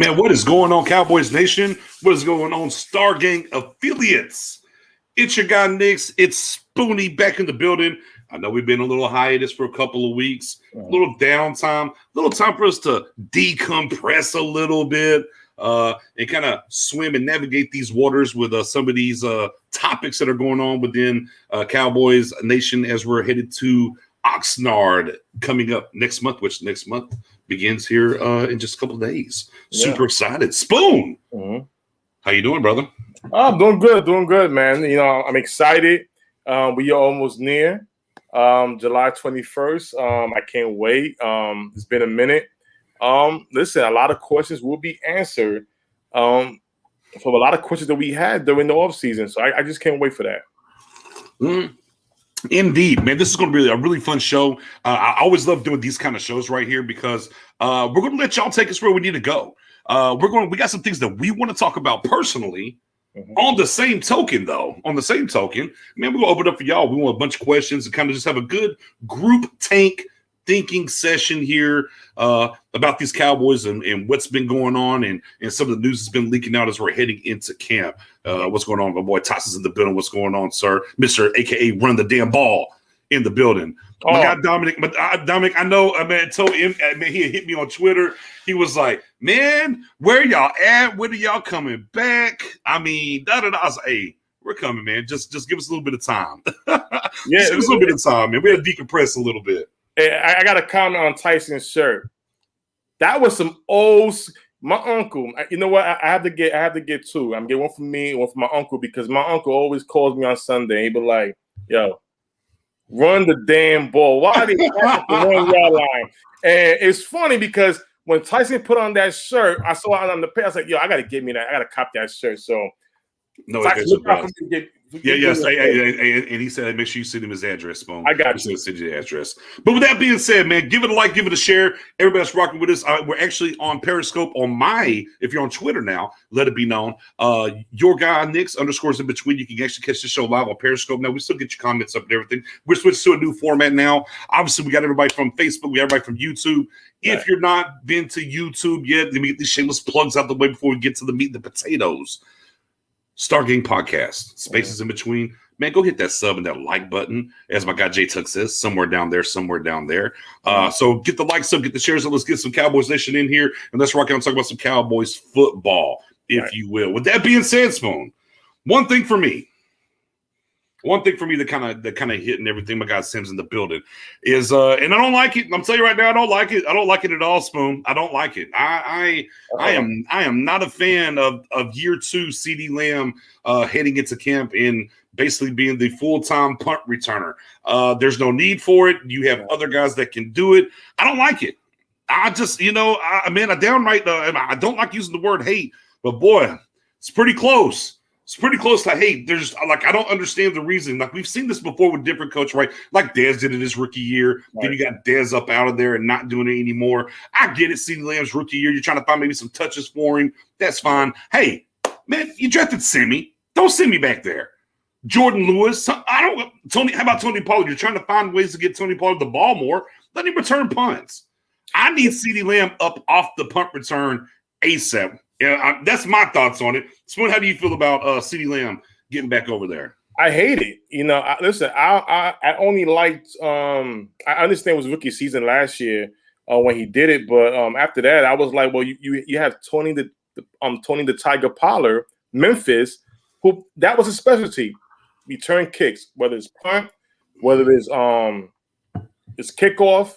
Man, what is going on, Cowboys Nation? What is going on, Star Gang affiliates? It's your guy, Nix. It's Spoonie back in the building. I know we've been a little hiatus for a couple of weeks, a little downtime, a little time for us to decompress a little bit and kind of swim and navigate these waters with some of these topics that are going on within Cowboys Nation as we're headed to Oxnard coming up next month, which next month begins here in just a couple of days. Super excited. Spoon, how you doing, brother? I'm doing good, man. You know, I'm excited. We are almost near July 21st. I can't wait. It's been a minute. Listen, a lot of questions will be answered from a lot of questions that we had during the off season. So I just can't wait for that. Indeed, man. This is going to be a really fun show. I always love doing these kind of shows right here because we're going to let y'all take us where we need to go. We got some things that we want to talk about personally. On the same token, man, we're going to open up for y'all. We want a bunch of questions and kind of just have a good group tank thinking session here about these Cowboys and what's been going on and some of the news that's been leaking out as we're heading into camp. What's going on? My boy Toss is in the building. What's going on, sir? Mr. AKA Run the Damn Ball in the building. My guy Dominic, Dominic, I know, man, he hit me on Twitter. He was like, man, where y'all at? When are y'all coming back? I mean, I was like, hey, we're coming, man. Just give us a little bit of time. Just give us a little bit of time, man. We had to decompress a little bit. I got a comment on Tyson's shirt. That was some old. My uncle. You know what? I have to get two. I'm getting one from me and one from my uncle because my uncle always calls me on Sunday. He be like, "Yo, run the damn ball. Why did you have to run your line?" And it's funny because when Tyson put on that shirt, I saw it on the page. I was like, "Yo, I gotta get me that. I gotta cop that shirt." So, no, Tyson, yes, and he said, make sure you send him his address, Spoon. I got you. Send you the address. But with that being said, man, give it a like, give it a share. Everybody that's rocking with us, we're actually on Periscope if you're on Twitter now, let it be known. Your guy, Nix, _in between. You can actually catch the show live on Periscope. Now, we still get your comments up and everything. We're switching to a new format now. Obviously, we got everybody from Facebook. We got everybody from YouTube. If you're not been to YouTube yet, let me get these shameless plugs out the way before we get to the meat and the potatoes. Star Gang Podcast, spaces in between. Man, go hit that sub and that like button. As my guy J Tuck says, somewhere down there. So get the likes up, get the shares up. Let's get some Cowboys Nation in here. And let's rock out and talk about some Cowboys football, if you will. With that being said, Spoon, one thing for me that kind of hitting everything. My guy Sim's in the building is and I don't like it. I'm telling you right now, I don't like it. I don't like it at all, Spoon. I don't like it. I am not a fan of year 2 CeeDee Lamb heading into camp and basically being the full-time punt returner. There's no need for it. You have other guys that can do it. I don't like it. I just, I don't like using the word hate, but boy, it's pretty close. It's pretty close to hate. There's I don't understand the reason. Like we've seen this before with different coaches, right? Like Dez did it his rookie year. Right. Then you got Dez up out of there and not doing it anymore. I get it. CeeDee Lamb's rookie year. You're trying to find maybe some touches for him. That's fine. Hey, man, you drafted Simi. Don't send me back there. Jordan Lewis. How about Tony Pollard? You're trying to find ways to get Tony Pollard the ball more. Let him return punts. I need CeeDee Lamb up off the punt return ASAP. Yeah, that's my thoughts on it. Spoon, how do you feel about CeeDee Lamb getting back over there? I hate it. Listen, I only liked I understand it was rookie season last year when he did it, but after that, I was like, well, you have Tony the Tiger Pollard, Memphis, who that was a specialty. Return kicks, whether it's punt, whether it's kickoff.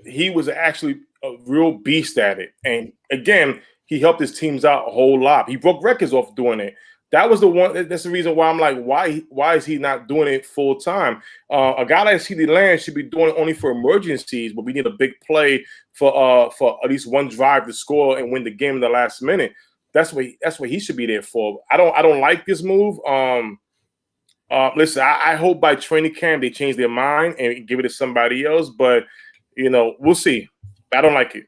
He was actually a real beast at it. And again, he helped his teams out a whole lot. He broke records off doing it. That was the one. That's the reason why I'm like, why is he not doing it full time? A guy like CeeDee Lamb should be doing it only for emergencies, but we need a big play for at least one drive to score and win the game in the last minute. That's what he should be there for. I don't like this move. Listen, I hope by training camp they change their mind and give it to somebody else. But we'll see. I don't like it.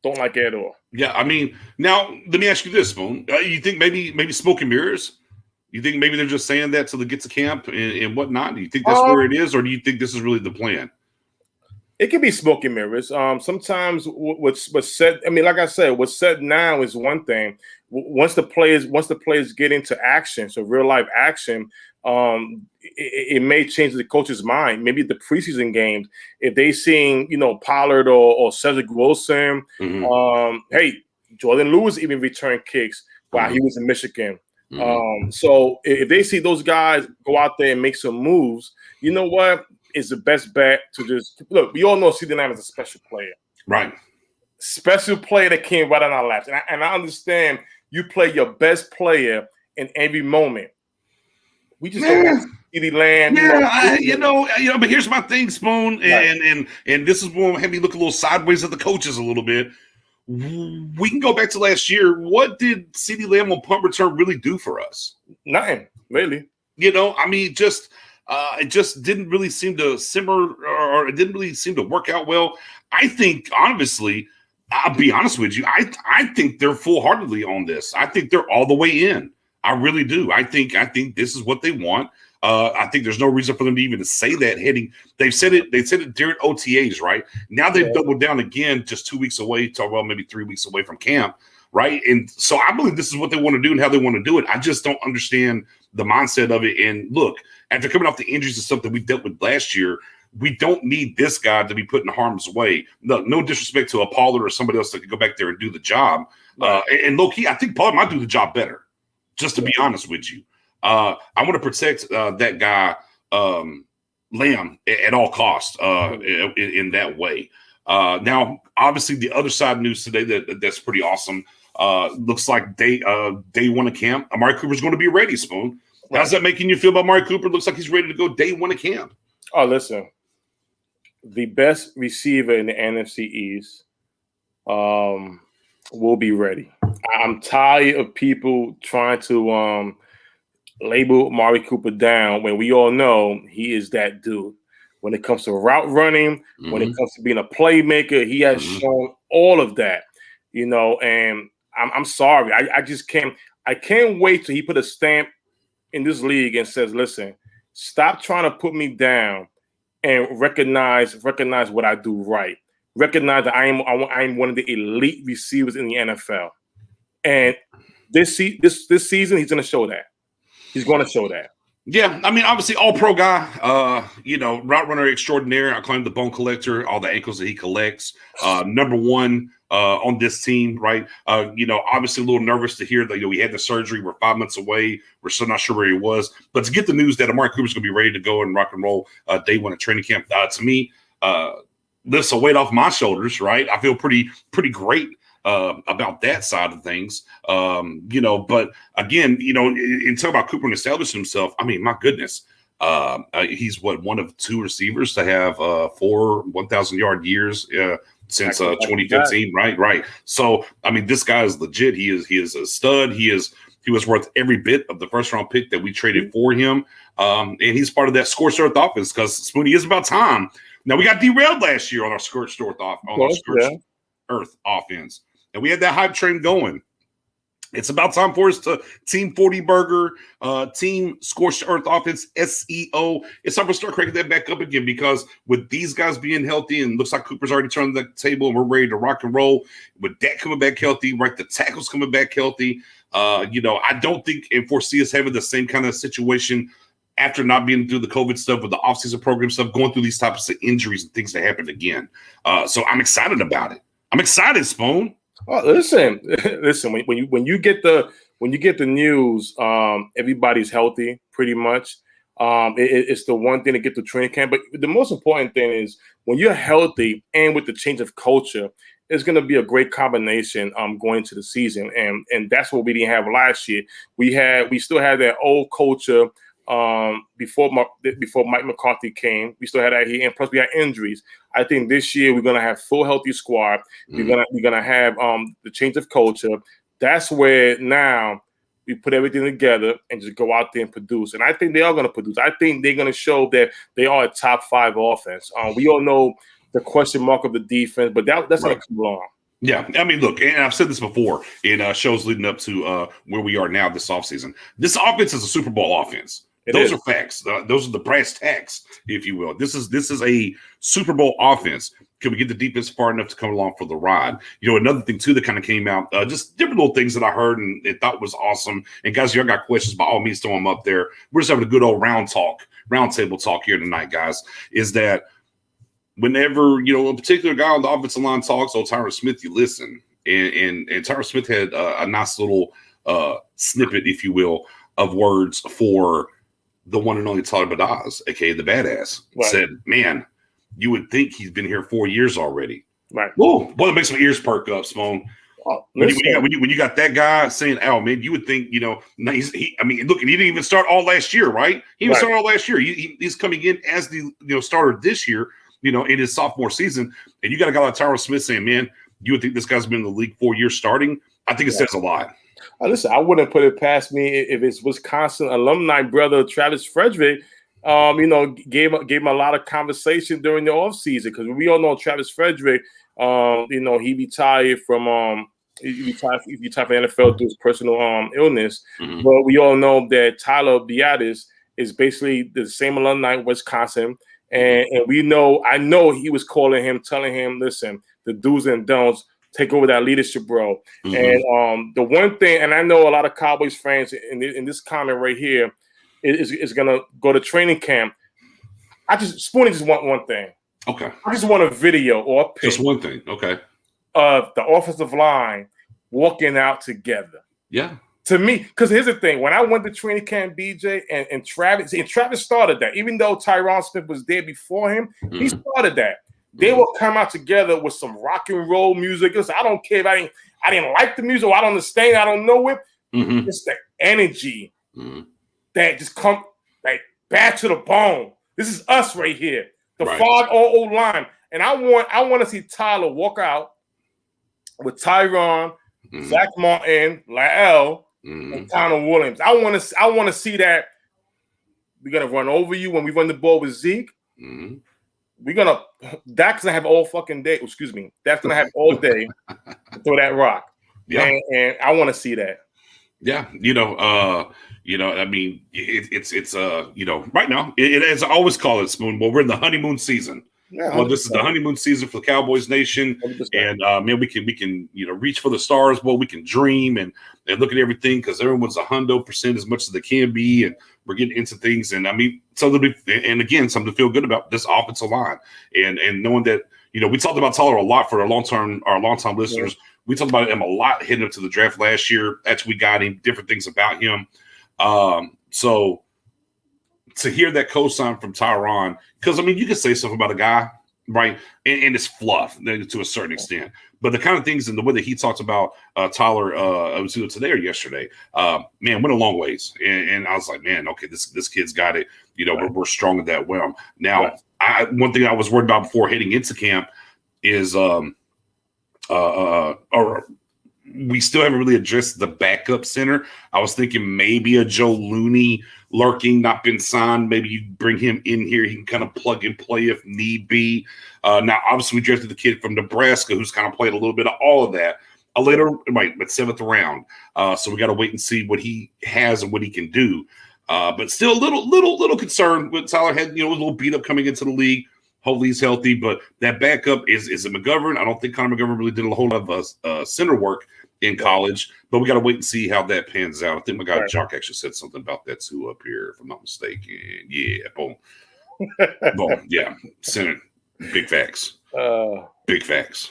Don't like it at all. Yeah, I mean, now let me ask you this, Spoon. You think maybe smoke and mirrors? You think maybe they're just saying that till they get to camp and whatnot? Do you think that's where it is, or do you think this is really the plan? It can be smoke and mirrors. Sometimes what's said. I mean, like I said, what's said now is one thing. Once the players get into action, so real life action, it may change the coach's mind. Maybe the preseason games, if they seeing Pollard or Cedric Wilson, hey, Jordan Lewis even returned kicks while he was in Michigan. So if they see those guys go out there and make some moves, you know what? Is the best bet to just look. We all know CeeDee Lamb is a special player, right? Special player that came right on our laps, and I understand you play your best player in every moment. We just don't want CeeDee Lamb. Yeah, but here's my thing, Spoon, and this is what had me look a little sideways at the coaches a little bit. We can go back to last year. What did CeeDee Lamb on punt return really do for us? Nothing, really. I mean, it just didn't really seem to simmer, or it didn't really seem to work out well. I think, honestly, I'll be honest with you, I think they're full-heartedly on this. I think they're all the way in. I really do. I think this is what they want. I think there's no reason for them to even say that heading. They've said it during OTAs, right? Now they've doubled down again, just 2 weeks away, maybe 3 weeks away from camp, right? And so I believe this is what they want to do and how they want to do it. I just don't understand the mindset of it. And look, after coming off the injuries and stuff that we dealt with last year, we don't need this guy to be put in harm's way. No disrespect to a Pollard or somebody else that could go back there and do the job. Right. And low-key, I think Pollard might do the job better, just to be honest with you. I want to protect that guy, Lamb, at all costs in that way. Now, obviously, the other side news today that's pretty awesome. Looks like day one of camp, Amari Cooper's going to be ready, Spoon. Right. How's that making you feel about Amari Cooper? Looks like he's ready to go day one of camp. Oh, listen. The best receiver in the NFC East will be ready. I'm tired of people trying to label Amari Cooper down when we all know he is that dude. When it comes to route running, when it comes to being a playmaker, he has shown all of that. And I'm sorry. I just can't. I can't wait till he put a stamp in this league and says, "Listen, stop trying to put me down and recognize what I do right. Recognize that I am one of the elite receivers in the NFL." And this season, he's going to show that. He's going to show that. Yeah, I mean, obviously, all-pro guy, route runner extraordinaire. I claim the bone collector, all the ankles that he collects. Number one on this team, right? Obviously a little nervous to hear that he had the surgery. We're 5 months away. We're still not sure where he was. But to get the news that Amari Cooper's going to be ready to go and rock and roll day one at training camp, to me, lifts a weight off my shoulders, right? I feel pretty great about that side of things. But again, in talking about Cooper and establishing himself, I mean, my goodness, he's one of two receivers to have 4 1,000-yard years since 2015, right? So, I mean, this guy is legit. He is a stud. He was worth every bit of the first-round pick that we traded for him. And he's part of that scorched earth offense because, Spoonie, it's about time. Now, we got derailed last year on our scorched earth offense. And we had that hype train going. It's about time for us to Team 40 Burger, Team Scorched Earth Offense, SEO. It's time to start cranking that back up again because with these guys being healthy and looks like Cooper's already turned the table and we're ready to rock and roll. With Dak coming back healthy, right? The tackles coming back healthy. I don't think and foresee us having the same kind of situation after not being through the COVID stuff with the offseason program stuff, going through these types of injuries and things that happened again. So I'm excited about it. I'm excited, Spoon. Oh, listen. When you get the news, everybody's healthy pretty much. It's the one thing to get to training camp. But the most important thing is when you're healthy and with the change of culture, it's going to be a great combination going into the season. And that's what we didn't have last year. We still had that old culture before Mike McCarthy came. We still had that here, and plus we had injuries. I think this year we're gonna have full healthy squad. We're gonna have the change of culture. That's where now we put everything together and just go out there and produce. And I think they are gonna produce. I think they're gonna show that they are a top 5 offense. We all know the question mark of the defense, but that's gonna come along. Yeah, I mean, look, and I've said this before in shows leading up to where we are now this offseason. This offense is a Super Bowl offense. Those are facts. Those are the brass tacks, if you will. This is a Super Bowl offense. Can we get the defense far enough to come along for the ride? Another thing too that kind of came out, just different little things that I heard and thought was awesome. And guys, y'all got questions, by all means, throw them up there. We're just having a good old roundtable talk here tonight, guys. Is that whenever a particular guy on the offensive line talks, Tyron Smith, you listen. And Tyron Smith had a nice little snippet, if you will, of words for the one and only Tyler Badaz, aka the Badass. Right. Said, "Man, you would think he's been here 4 years already." Right. Whoa, boy, that makes my ears perk up, Simone. When you got that guy saying, "Oh man," you would think, look, and he didn't even start all last year, right? He didn't start all last year. He's coming in as the starter this year, in his sophomore season, and you got a guy like Tyron Smith saying, "Man, you would think this guy's been in the league 4 years starting." I think it says a lot. Listen, I wouldn't put it past me if it's Wisconsin alumni brother Travis Frederick. Gave him a lot of conversation during the offseason, because we all know Travis Frederick. He retired from he retired from the NFL due to his personal illness. Mm-hmm. But we all know that Tyler Biadasz is basically the same alumni in Wisconsin, and I know he was calling him, telling him, "Listen, the do's and don'ts. Take over that leadership role." Mm-hmm. And the one thing, and I know a lot of Cowboys fans in this comment right here is going to go to training camp. Spoonie just want one thing. Okay. I just want a video or a picture. Just one thing. Okay. Of the offensive line walking out together. Yeah. To me, because here's the thing. When I went to training camp, BJ, and Travis started that. Even though Tyron Smith was there before him, mm-hmm. he started that. They will come out together with some rock and roll music. Listen, I don't care if I didn't like the music, or I don't understand, I don't know it. Mm-hmm. It's the energy that just come like bad to the bone. This is us right here, the 5-0 line, and I want to see Tyler walk out with Tyron, Zach Martin, Lael, and Connor Williams. I want to see that. We're gonna run over you when we run the ball with Zeke. Mm-hmm. Dak's gonna have all fucking day. Excuse me. Dak's gonna have all day to throw that rock. Yeah, and I want to see that. Yeah, I mean, it's right now, as I always call it, Spoon. Well, we're in the honeymoon season. Yeah, well, this is the honeymoon season for the Cowboys Nation, 100%. And man, we can reach for the stars. Well, we can dream and look at everything, because everyone's 100% as much as they can be, and we're getting into things. And I mean, something to feel good about this offensive line, and knowing that we talked about Tyler a lot for our long-time listeners. Yeah. We talked about him a lot heading up to the draft last year. That's we got him, different things about him. So to hear that cosign from Tyron, because I mean, you can say something about a guy, right? And it's fluff to a certain extent, but the kind of things and the way that he talks about Tyler, it was either today or yesterday, man, went a long ways. And I was like, man, okay, this kid's got it. We're strong in that realm. Now, one thing I was worried about before heading into camp is, we still haven't really addressed the backup center. I was thinking maybe a Joe Looney lurking, not been signed. Maybe you bring him in here. He can kind of plug and play if need be. Now, obviously, we drafted the kid from Nebraska who's kind of played a little bit of all of that. Later, right, but 7th round. So we got to wait and see what he has and what he can do. But still a little concerned with Tyler. Had a little beat up coming into the league. Hopefully he's healthy, but that backup is it McGovern? I don't think Connor McGovern really did a whole lot of center work in college, but we got to wait and see how that pans out. I think my guy Jock actually said something about that too up here, if I'm not mistaken. Yeah, boom. Boom, yeah, center. Big facts. Big facts.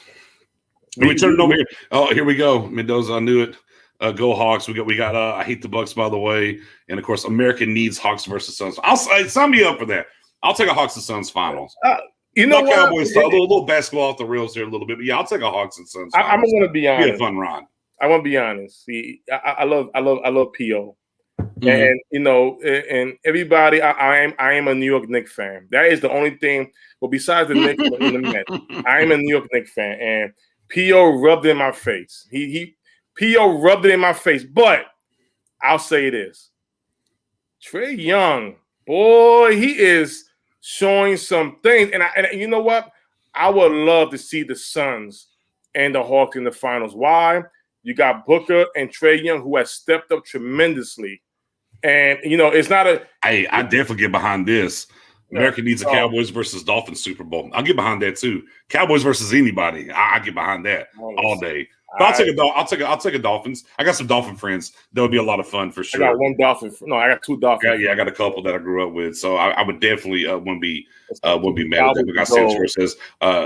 We turn it over here. Oh, here we go. Mendoza, I knew it. Go Hawks. We got I hate the Bucks, by the way. And of course, America needs Hawks versus Suns. I'll sign me up for that. I'll take a Hawks and Suns finals. Cowboys, a little basketball off the rails here a little bit, but yeah, I'll take a Hawks and Suns finals. I'm going to be honest. It'll be a fun ride. I want to be honest. See, I love PO, and and everybody. I am a New York Knicks fan. That is the only thing. Well, besides the Knicks in the Mets, I am a New York Knicks fan, and PO rubbed it in my face. PO rubbed it in my face. But I'll say this: Trae Young, boy, he is showing some things, and you know what? I would love to see the Suns and the Hawks in the finals. Why? You got Booker and Trae Young, who has stepped up tremendously And it's not a. Hey, I definitely get behind this. America needs a Cowboys versus Dolphins Super Bowl. I'll get behind that too. Cowboys versus anybody. I get behind that all day. But I'll take a Dolphins. I got some Dolphin friends. That'll be a lot of fun for sure. I got one Dolphin. No, I got two Dolphins. Yeah, I got a couple that I grew up with. So I would definitely wouldn't be mad at that. We got Sam says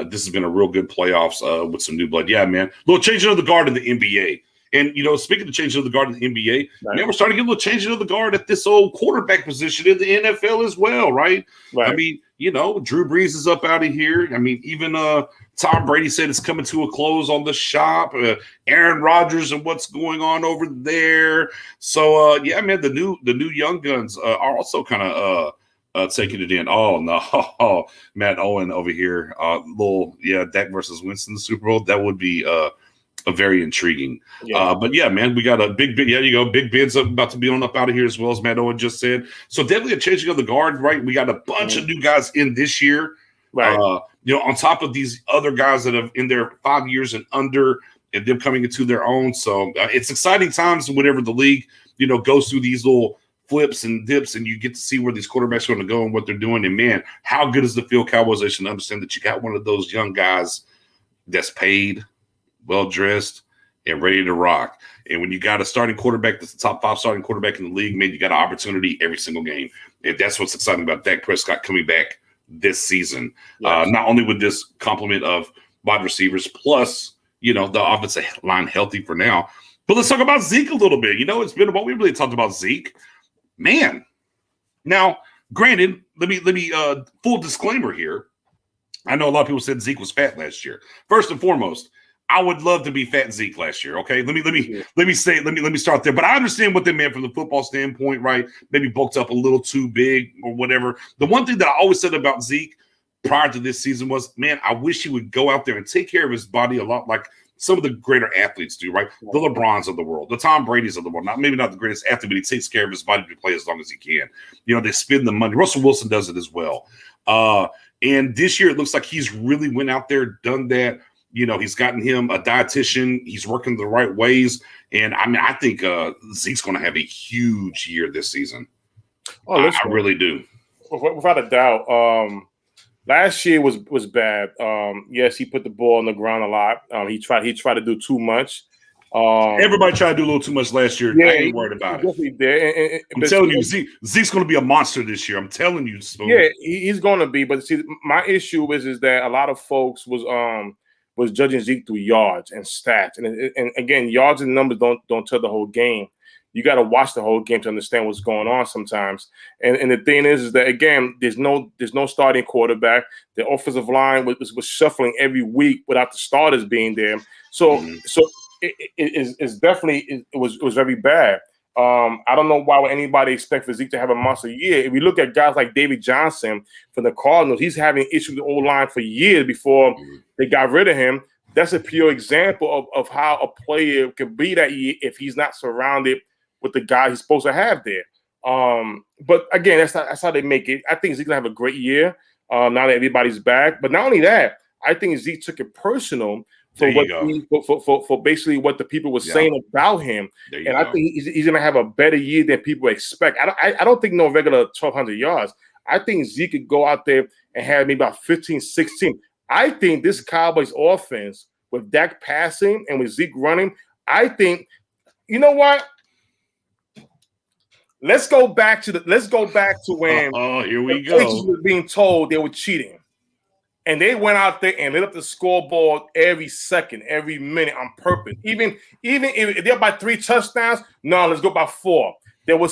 this has been a real good playoffs with some new blood. Yeah, man. A little changing of the guard in the NBA. And, speaking of changing of the guard in the NBA, man, we're starting to get a little changing of the guard at this old quarterback position in the NFL as well, right? I mean, Drew Brees is up out of here. I mean, even Tom Brady said it's coming to a close on the shop. Aaron Rodgers and what's going on over there. So, yeah, man, the new young guns are also kind of taking it in. Oh, no. Matt Owen over here. Dak versus Winston in the Super Bowl. That would be very intriguing. But yeah, man, we got a big Big Ben's about to be on up out of here as well, as Matt Owen just said. So definitely a changing of the guard, right? We got a bunch of new guys in this year. Right. On top of these other guys that have in their 5 years and under, and them coming into their own. So it's exciting times whenever the league, goes through these little flips and dips, and you get to see where these quarterbacks are going to go and what they're doing. And man, how good is the field Cowboys Nation to understand that you got one of those young guys that's paid, well-dressed, and ready to rock. And when you got a starting quarterback that's the top 5 starting quarterback in the league, man, you got an opportunity every single game. And that's what's exciting about Dak Prescott coming back this season. Yes. Not only with this complement of wide receivers, plus, the offensive line healthy for now. But let's talk about Zeke a little bit. It's been a while. We really talked about Zeke. Man. Now, granted, let me full disclaimer here. I know a lot of people said Zeke was fat last year. First and foremost, I would love to be fat Zeke last year. Okay, let me start there. But I understand what they meant from the football standpoint, right? Maybe bulked up a little too big or whatever. The one thing that I always said about Zeke prior to this season was, man, I wish he would go out there and take care of his body a lot like some of the greater athletes do, right? The LeBrons of the world, the Tom Brady's of the world. Maybe not the greatest athlete, but he takes care of his body to play as long as he can. They spend the money. Russell Wilson does it as well. And this year, it looks like he's really went out there, done that. He's gotten him a dietitian. He's working the right ways. And, I think Zeke's going to have a huge year this season. Oh, I really do. Without a doubt. Last year was bad. Yes, he put the ball on the ground a lot. He tried to do too much. Everybody tried to do a little too much last year. I ain't worried about it. I'm telling you, Zeke's going to be a monster this year. I'm telling you. Spoon. Yeah, he's going to be. But see, my issue is that a lot of folks was judging Zeke through yards and stats. And again, yards and numbers don't tell the whole game. You got to watch the whole game to understand what's going on sometimes. And the thing is that, again, there's no starting quarterback. The offensive line was shuffling every week without the starters being there. So it's definitely it was very bad. I don't know why would anybody expect for Zeke to have a monster year. If we look at guys like David Johnson from the Cardinals, he's having issues with the O-line for years before they got rid of him. That's a pure example of how a player can be that year if he's not surrounded with the guy he's supposed to have there. But again, that's how they make it. I think Zeke's gonna have a great year now that everybody's back. But not only that, I think Zeke took it personal for basically what the people were saying about him. And I think he's going to have a better year than people expect. I don't think no regular 1,200 yards. I think Zeke could go out there and have maybe about 15, 16. I think this Cowboys offense with Dak passing and with Zeke running, I think, you know what? Let's go back to when here we the Patriots were being told they were cheating. And they went out there and lit up the scoreboard every second, every minute on purpose. Even if they're by 3 touchdowns, no, let's go by 4. They were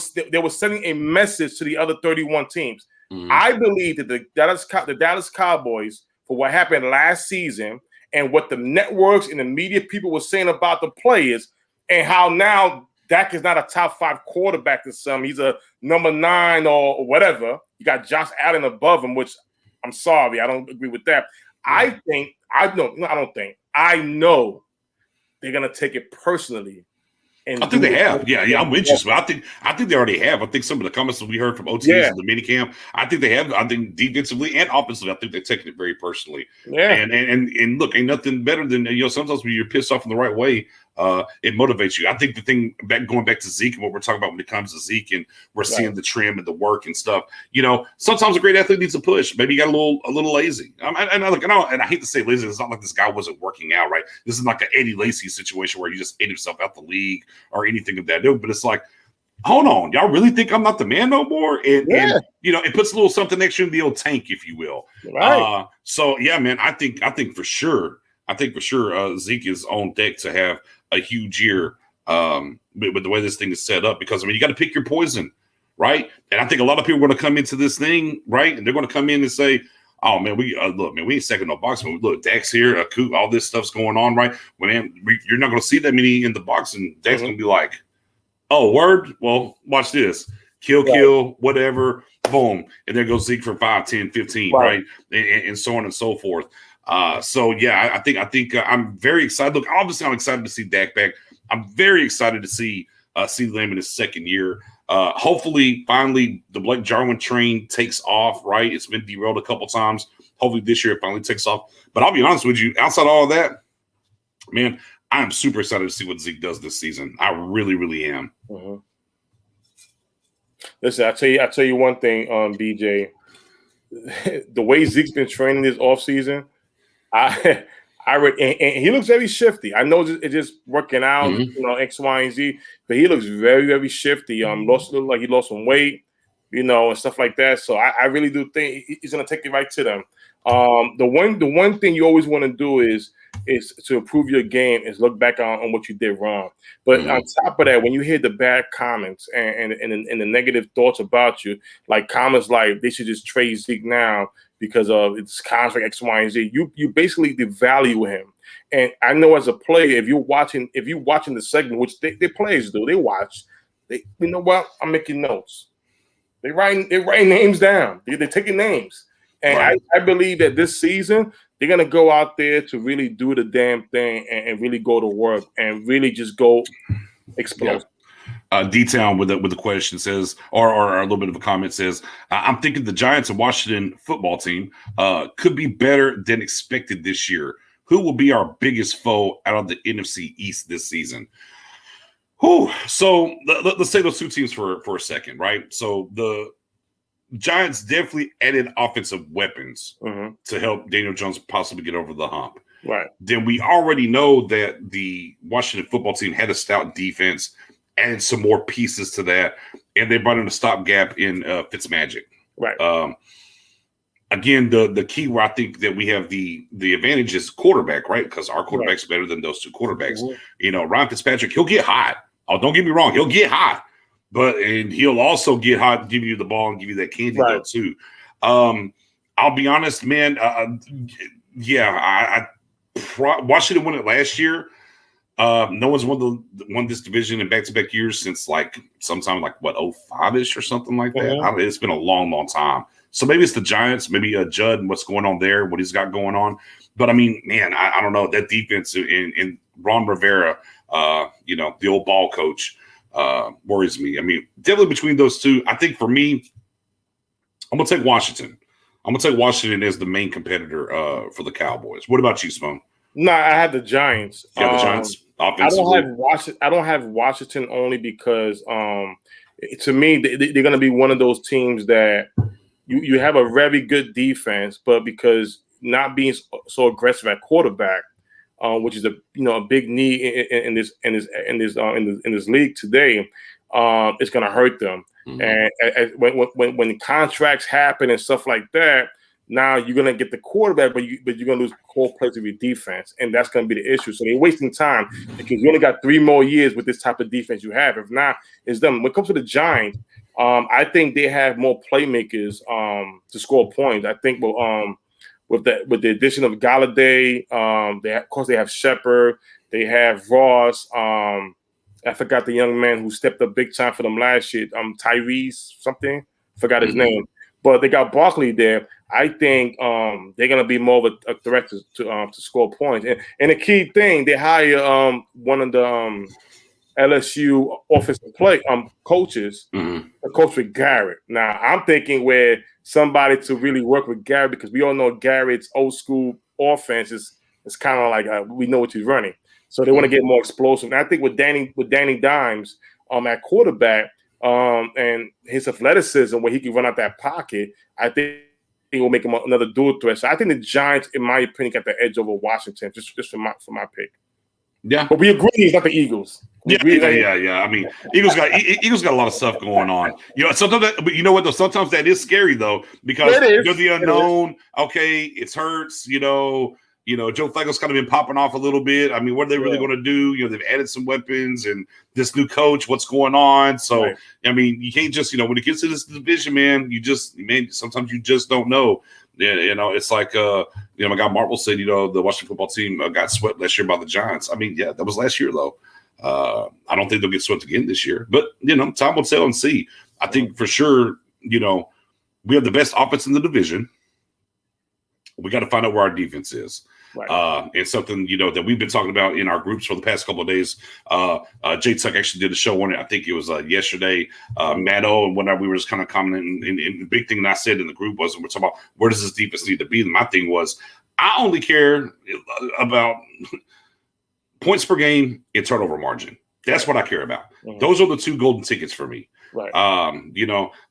sending a message to the other 31 teams. Mm-hmm. I believe that the Dallas Cowboys, for what happened last season and what the networks and the media people were saying about the players and how now Dak is not a top 5 quarterback to some. He's a number 9 or whatever. You got Josh Allen above him, which I'm sorry, I don't agree with that. I know they're gonna take it personally. And I think they have. Yeah, I'm with you. I think they already have. I think some of the comments that we heard from OTs and the minicamp, I think they have. I think defensively and offensively, I think they're taking it very personally. Yeah. And look, ain't nothing better than sometimes when you're pissed off in the right way, it motivates you. I think the thing going back to Zeke and what we're talking about when it comes to Zeke, and we're seeing the trim and the work and stuff. Sometimes a great athlete needs a push. Maybe you got a little lazy. And I hate to say lazy. It's not like this guy wasn't working out, right? This is like an Eddie Lacy situation where he just ate himself out the league or anything of that ilk. But it's like, hold on, y'all really think I'm not the man no more? And it puts a little something extra in the old tank, if you will. Right. So yeah, man, I think for sure, Zeke is on deck to have a huge year with the way this thing is set up, because you got to pick your poison, right? And I think a lot of people are going to come into this thing, right, and they're going to come in and say, "Oh man, we ain't second no boxing. Look, Dak's here, Coop, all this stuff's going on, right? You're not going to see that many in the boxing. Dak's going to be like, oh, word? Well, watch this. Kill, whatever, boom. And there goes Zeke for 5, 10, 15, right? And so on and so forth. So, yeah, I think I'm very excited. Look, obviously, I'm excited to see Dak back. I'm very excited to see CeeDee Lamb in his second year. Hopefully, finally, the Blake Jarwin train takes off, right? It's been derailed a couple times. Hopefully, this year it finally takes off. But I'll be honest with you, outside of all of that, man, I'm super excited to see what Zeke does this season. I really, really am. Mm-hmm. Listen, I tell you one thing, BJ. The way Zeke's been training this offseason, I read, and he looks very shifty. I know it's just working out, X, Y, and Z, but he looks very, very shifty. Looked like he lost some weight, and stuff like that. So I really do think he's gonna take it right to them. The one thing you always want to do is to improve your game is look back on what you did wrong. But on top of that, when you hear the bad comments and the negative thoughts about you, like comments like they should just trade Zeke now because of its contract X, Y, and Z, you basically devalue him. And I know as a player, if you're watching the segment, which they players do, they watch. You know what? I'm making notes. They writing names down. They're taking names. And I believe that this season they're gonna go out there to really do the damn thing and really go to work and really just go explode. D-Town with the question says, or a little bit of a comment says, I'm thinking the Giants and Washington football team could be better than expected this year. Who will be our biggest foe out of the NFC East this season? So let's say those two teams for a second, right? So the Giants definitely added offensive weapons to help Daniel Jones possibly get over the hump. Right. Then we already know that the Washington football team had a stout defense, added some more pieces to that, and they brought in a stopgap in Fitzmagic. Right. Again, the key where I think that we have the advantage is quarterback, right? Because our quarterback's better than those two quarterbacks. Ryan Fitzpatrick, he'll get hot. Oh, don't get me wrong, he'll get hot. And he'll also get hot, give you the ball, and give you that candy though too. I'll be honest, man. Washington won it last year. No one's won this division in back-to-back years since sometime 05-ish or something like that. It's been a long, long time. So maybe it's the Giants, maybe Judd and what's going on there, what he's got going on. But I mean, man, I don't know, that defense in Ron Rivera, the old ball coach. Worries me. I mean, definitely between those two, I think for me, I'm going to take Washington. I'm going to take Washington as the main competitor for the Cowboys. What about you, Spoon? No, I have the Giants. Yeah, the Giants. I don't have Washington only because to me, they're going to be one of those teams that you have a very good defense, but because not being so aggressive at quarterback, which is a big need in this league today, it's going to hurt them. And when contracts happen and stuff like that, now you're going to get the quarterback, but you're going to lose core players of your defense, and that's going to be the issue. So they're wasting time because you only got 3 more years with this type of defense you have. If not, it's done. When it comes to the Giants, I think they have more playmakers to score points. I think with the addition of Galladay, of course they have Shepard, they have Ross. I forgot the young man who stepped up big time for them last year. Tyrese something, forgot his name. But they got Barkley there. I think they're gonna be more of a threat to score points. And the key thing, they hire one of the LSU offensive play coaches, a coach with Garrett. Now I'm thinking where somebody to really work with Garrett, because we all know Garrett's old school offense is kind of like we know what he's running. So they want to get more explosive. And I think with Danny Dimes at quarterback and his athleticism, where he can run out that pocket, I think it will make him another dual threat. So I think the Giants, in my opinion, got the edge over Washington, just for my pick. Yeah, but we agree he's not the Eagles. Yeah. I mean, Eagles got a lot of stuff going on. Sometimes but you know what though? Sometimes that is scary though, because you're the unknown. Okay, it hurts. Joe Flacco's kind of been popping off a little bit. I mean, what are they really going to do? They've added some weapons and this new coach. What's going on? So I mean, you can't just when it gets to this division, man, sometimes you just don't know. Yeah, it's like my guy Marvel said, the Washington football team got swept last year by the Giants. I mean, yeah, that was last year though. I don't think they'll get swept again this year, but time will tell and see. I think for sure, we have the best offense in the division. We got to find out where our defense is. Right. And something, that we've been talking about in our groups for the past couple of days. Jay Tuck actually did a show on it. I think it was yesterday. Matt O and whatnot, we were just kind of commenting. And the big thing that I said in the group was, we're talking about where does this defense need to be? And my thing was, I only care about points per game and turnover margin. That's what I care about. Mm-hmm. Those are the two golden tickets for me. Right.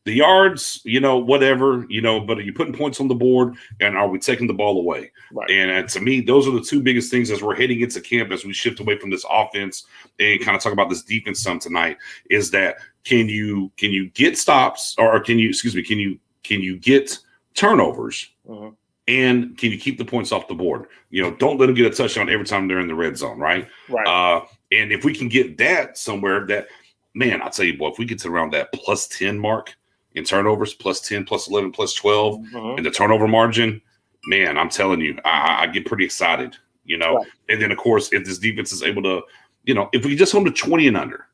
The yards, whatever, but are you putting points on the board and are we taking the ball away? Right. And to me, those are the two biggest things as we're heading into camp, as we shift away from this offense and kind of talk about this defense some tonight, is that can you get stops or can you get turnovers? Mm-hmm. And can you keep the points off the board? Don't let them get a touchdown every time they're in the red zone, right? Right. And if we can get that somewhere, that, man, I'll tell you what, if we get to around that plus 10 mark in turnovers, plus 10, plus 11, plus 12, and the turnover margin, man, I'm telling you, I get pretty excited, Right. And then, of course, if this defense is able to, if we just hold to 20 and under,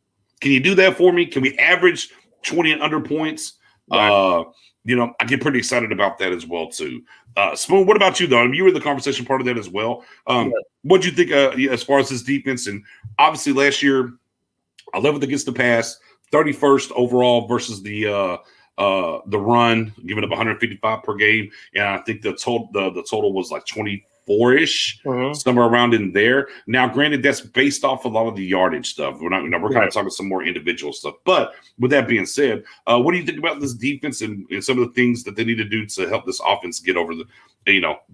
can you do that for me? Can we average 20 and under points? Right. I get pretty excited about that as well, too. Spoon, what about you, though? I mean, you were in the conversation part of that as well. What do you think as far as this defense? And obviously last year, 11th against the pass, 31st overall versus the run, giving up 155 per game. And I think the total was like 24-ish, somewhere around in there. Now, granted, that's based off a lot of the yardage stuff. We're not, we're kind of talking some more individual stuff. But with that being said, what do you think about this defense and some of the things that they need to do to help this offense get over the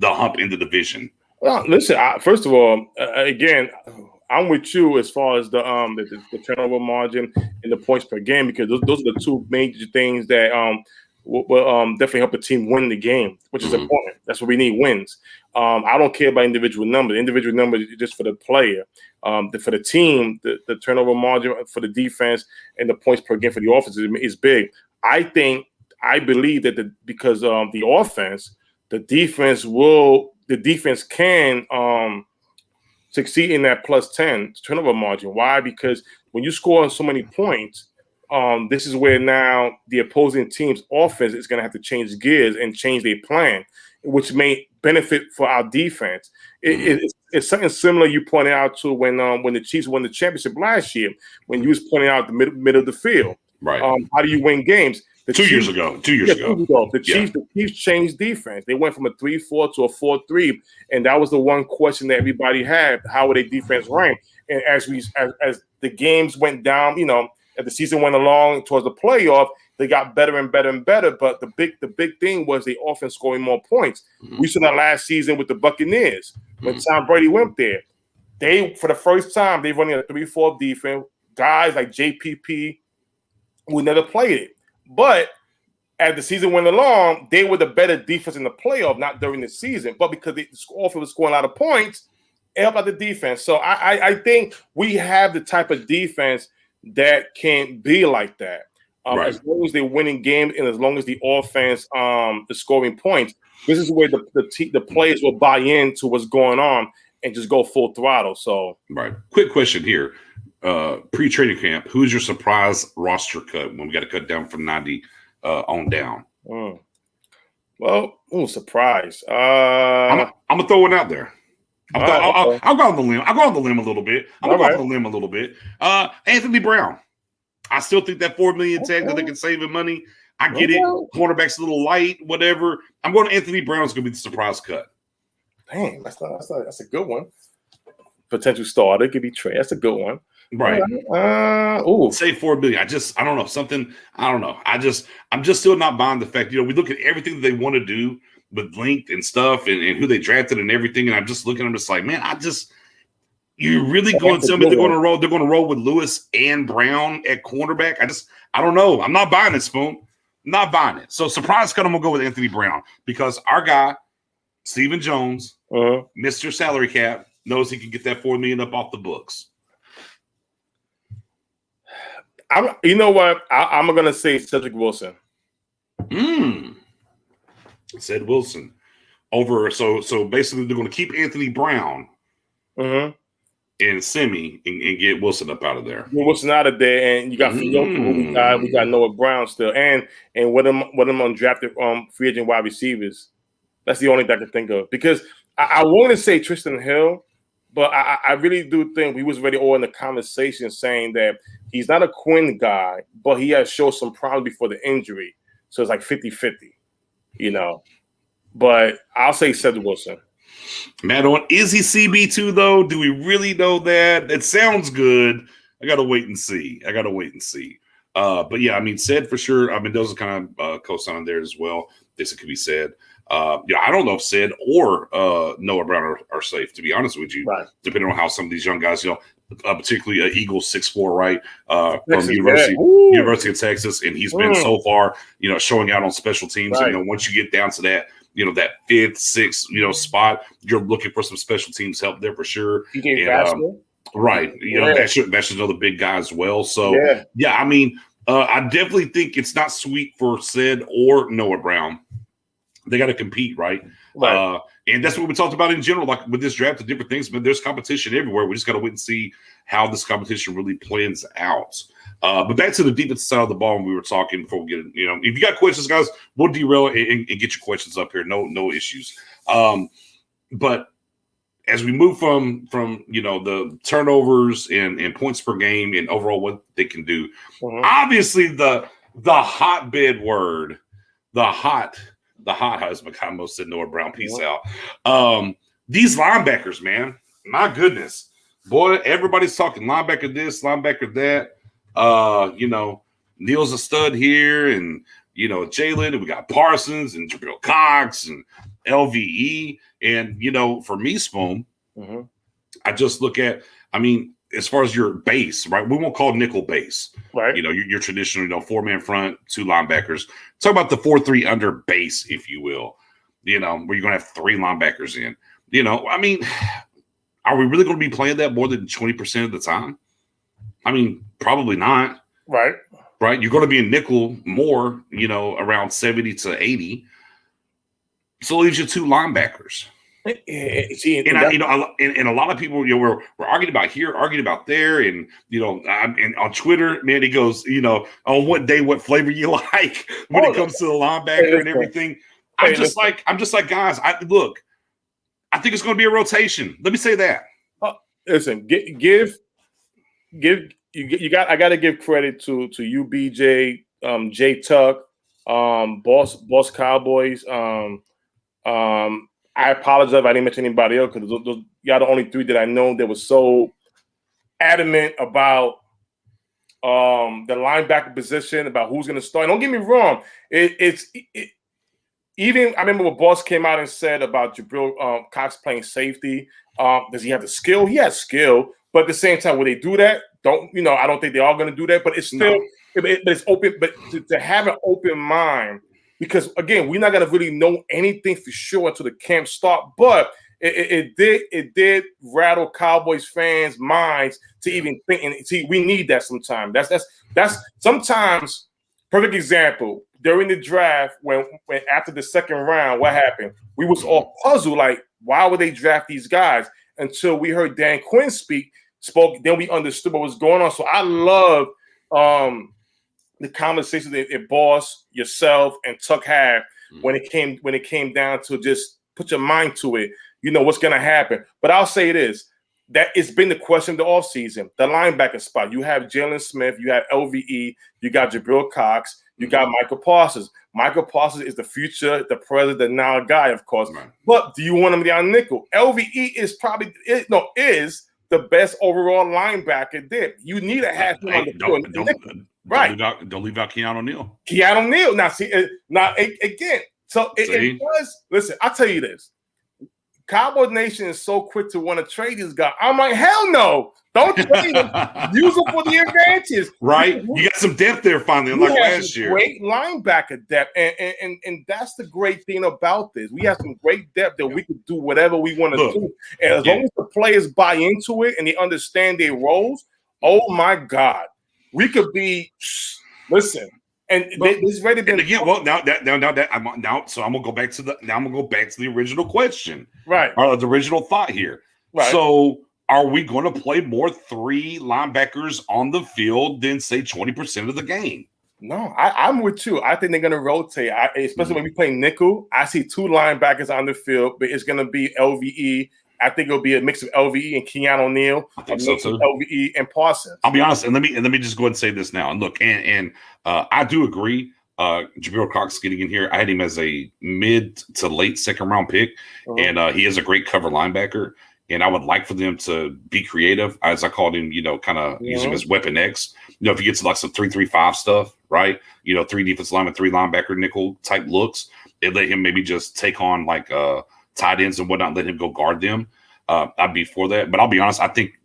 hump in the division? Well, listen, first of all, again, I'm with you as far as the turnover margin and the points per game, because those are the two major things that will definitely help a team win the game, which is important. That's what we need, wins. I don't care about individual numbers. Individual numbers are just for the player. For the team, the turnover margin for the defense and the points per game for the offense is big. I believe that because the offense, the defense can succeed in that plus 10 turnover margin. Why? Because when you score so many points, this is where now the opposing team's offense is going to have to change gears and change their plan, which may benefit for our defense. It's something similar you pointed out to when the Chiefs won the championship last year, when you was pointing out the middle of the field. Right. How do you win games? Two years ago. The Chiefs changed defense. They went from a 3-4 to a 4-3, and that was the one question that everybody had: how would their defense rank? And as the games went down, as the season went along towards the playoff, they got better and better and better. But the big thing was the offense scoring more points. We saw that last season with the Buccaneers when Tom Brady went there. For the first time, they running a 3-4 defense. Guys like JPP who never played it. But as the season went along, they were the better defense in the playoff, not during the season. But because the offense was scoring a lot of points, it helped out the defense. So I think we have the type of defense that can be like that. Right. As long as they're winning games and as long as the offense is scoring points, this is where the players will buy into what's going on and just go full throttle. So, right. Quick question here. Pre-training camp, who's your surprise roster cut when we got to cut down from 90 on down? Well, surprise. I'm gonna throw one out there. I'll go on the limb. I'll go on the limb a little bit. Anthony Brown. I still think that $4 million tag that they can save him money. I get it. Cornerback's a little light, whatever. I'm going to Anthony Brown's going to be the surprise cut. Dang, that's a good one. potential starter. It could be Trey. That's a good one. Right. Ooh. Say $4 billion. I don't know, something. I don't know. I'm just still not buying the fact. We look at everything that they want to do with length and stuff, and who they drafted and everything. And I'm just looking. I'm just like, man, you're really going to tell me they're going to roll? They're going to roll with Lewis and Brown at cornerback? I don't know. I'm not buying it, Spoon. I'm not buying it. So surprise cut. I'm gonna go with Anthony Brown because our guy, Stephen Jones, Mr. Salary Cap, knows he can get that $4 million up off the books. You know what? I'm gonna say Cedric Wilson. Said Wilson over. So basically, they're going to keep Anthony Brown and Semi and get Wilson up out of there. Get Wilson out of there, and you got Fioco, we got Noah Brown still, and with them undrafted free agent wide receivers. That's the only thing I can think of because I wanted to say Tristan Hill, but I really do think we was already all in the conversation saying that he's not a Quinn guy, but he has shown some problems before the injury, so it's like 50-50. But I'll say Cedric Wilson. Matt, is he CB2 though? Do we really know that? It sounds good. I gotta wait and see. But yeah, said for sure. Those are kind of co-signed there as well. This could be said. I don't know if Said or Noah Brown are safe, to be honest with you. Right. Depending on how some of these young guys, particularly Eagles 6'4", right, Texas, from University of Texas, and he's been so far, showing out on special teams. Right. And once you get down to that, that fifth, sixth, spot, you're looking for some special teams help there for sure. Right. That's another big guy as well. So I definitely think it's not sweet for Said or Noah Brown. They got to compete, right? And that's what we talked about in general, like with this draft, the different things. But there's competition everywhere. We just got to wait and see how this competition really plans out. But back to the defensive side of the ball, when we were talking before we get, if you got questions, guys, we'll derail and get your questions up here. No issues. But as we move from the turnovers and points per game and overall what they can do, obviously the hotbed word, the hot husband, I almost said Noah Brown, peace out. These linebackers, man, my goodness. Boy, everybody's talking linebacker this, linebacker that. Neil's a stud here, and Jalen, and we got Parsons and Jabril Cox and LVE. And for me, Spoon, I just look at, as far as your base, right? We won't call nickel base, right? Your traditional, 4-man front, 2 linebackers. Talk about the 4-3 under base, if you will. Where you're going to have 3 linebackers in. Are we really going to be playing that more than 20% of the time? Probably not. Right. You're going to be in nickel more, around 70 to 80. So it leaves you 2 linebackers. And a lot of people, we're arguing about here, arguing about there, and and on Twitter, man, it goes, on what day, what flavor you like when it comes to the linebacker and everything. I'm just like, guys, I think it's going to be a rotation. Let me say that. Listen, I got to give credit to you, BJ, J Tuck, Boss Cowboys. I apologize if I didn't mention anybody else because those y'all the only 3 that I know that was so adamant about the linebacker position, about who's going to start. And don't get me wrong, even I remember when Boss came out and said about Jabril Cox playing safety. Does he have the skill? He has skill, but at the same time, will they do that? I don't think they're all going to do that. But it's still, it's open. But to have an open mind. Because again, we're not gonna really know anything for sure until the camp start. But it did rattle Cowboys fans' minds to even think. And see, we need that sometimes. That's sometimes. Perfect example during the draft when after the second round, what happened? We was all puzzled, like why would they draft these guys? Until we heard Dan Quinn spoke, then we understood what was going on. So I love the conversation that Boss, yourself, and Tuck had when it came down to just put your mind to it, what's going to happen. But I'll say this, that it's been the question of the offseason, the linebacker spot. You have Jalen Smith, you have LVE, you got Jabril Cox, you got Michael Parsons. Michael Parsons is the future, the present, the now guy, of course. Right. But do you want him down nickel? LVE is the best overall linebacker there. You need to have him on the field. Don't leave out Keanu Neal. Keanu Neal. Now, see, again, so it does. Listen, I'll tell you this. Cowboys Nation is so quick to want to trade this guy. I'm like, hell no. Don't trade him. Use him for the advantage. Right? You got some depth there finally, like last year. Great linebacker depth. And that's the great thing about this. We have some great depth that we can do whatever we want to do. And as long as the players buy into it and they understand their roles, oh my God. We could be listen. And this ready to again. Well, so I'm gonna go back to the original question, right? Or the original thought here, right? So, are we going to play more 3 linebackers on the field than say 20% of the game? No, I'm with you. I think they're gonna rotate, especially when we play nickel. I see 2 linebackers on the field, but it's gonna be LVE. I think it'll be a mix of LVE and Keanu Neal. I think so too. LVE and Parsons. I'll be honest, and let me just go ahead and say this now. And look, and I do agree. Jabril Cox getting in here. I had him as a mid to late second round pick, and he is a great cover linebacker. And I would like for them to be creative, as I called him. Kind of use him as Weapon X. If you get to like some 3-3-5 stuff, right? 3 defensive linemen, 3 linebacker nickel type looks. It let him maybe just take on like tight ends and whatnot, let him go guard them. I'd be for that. But I'll be honest, I think,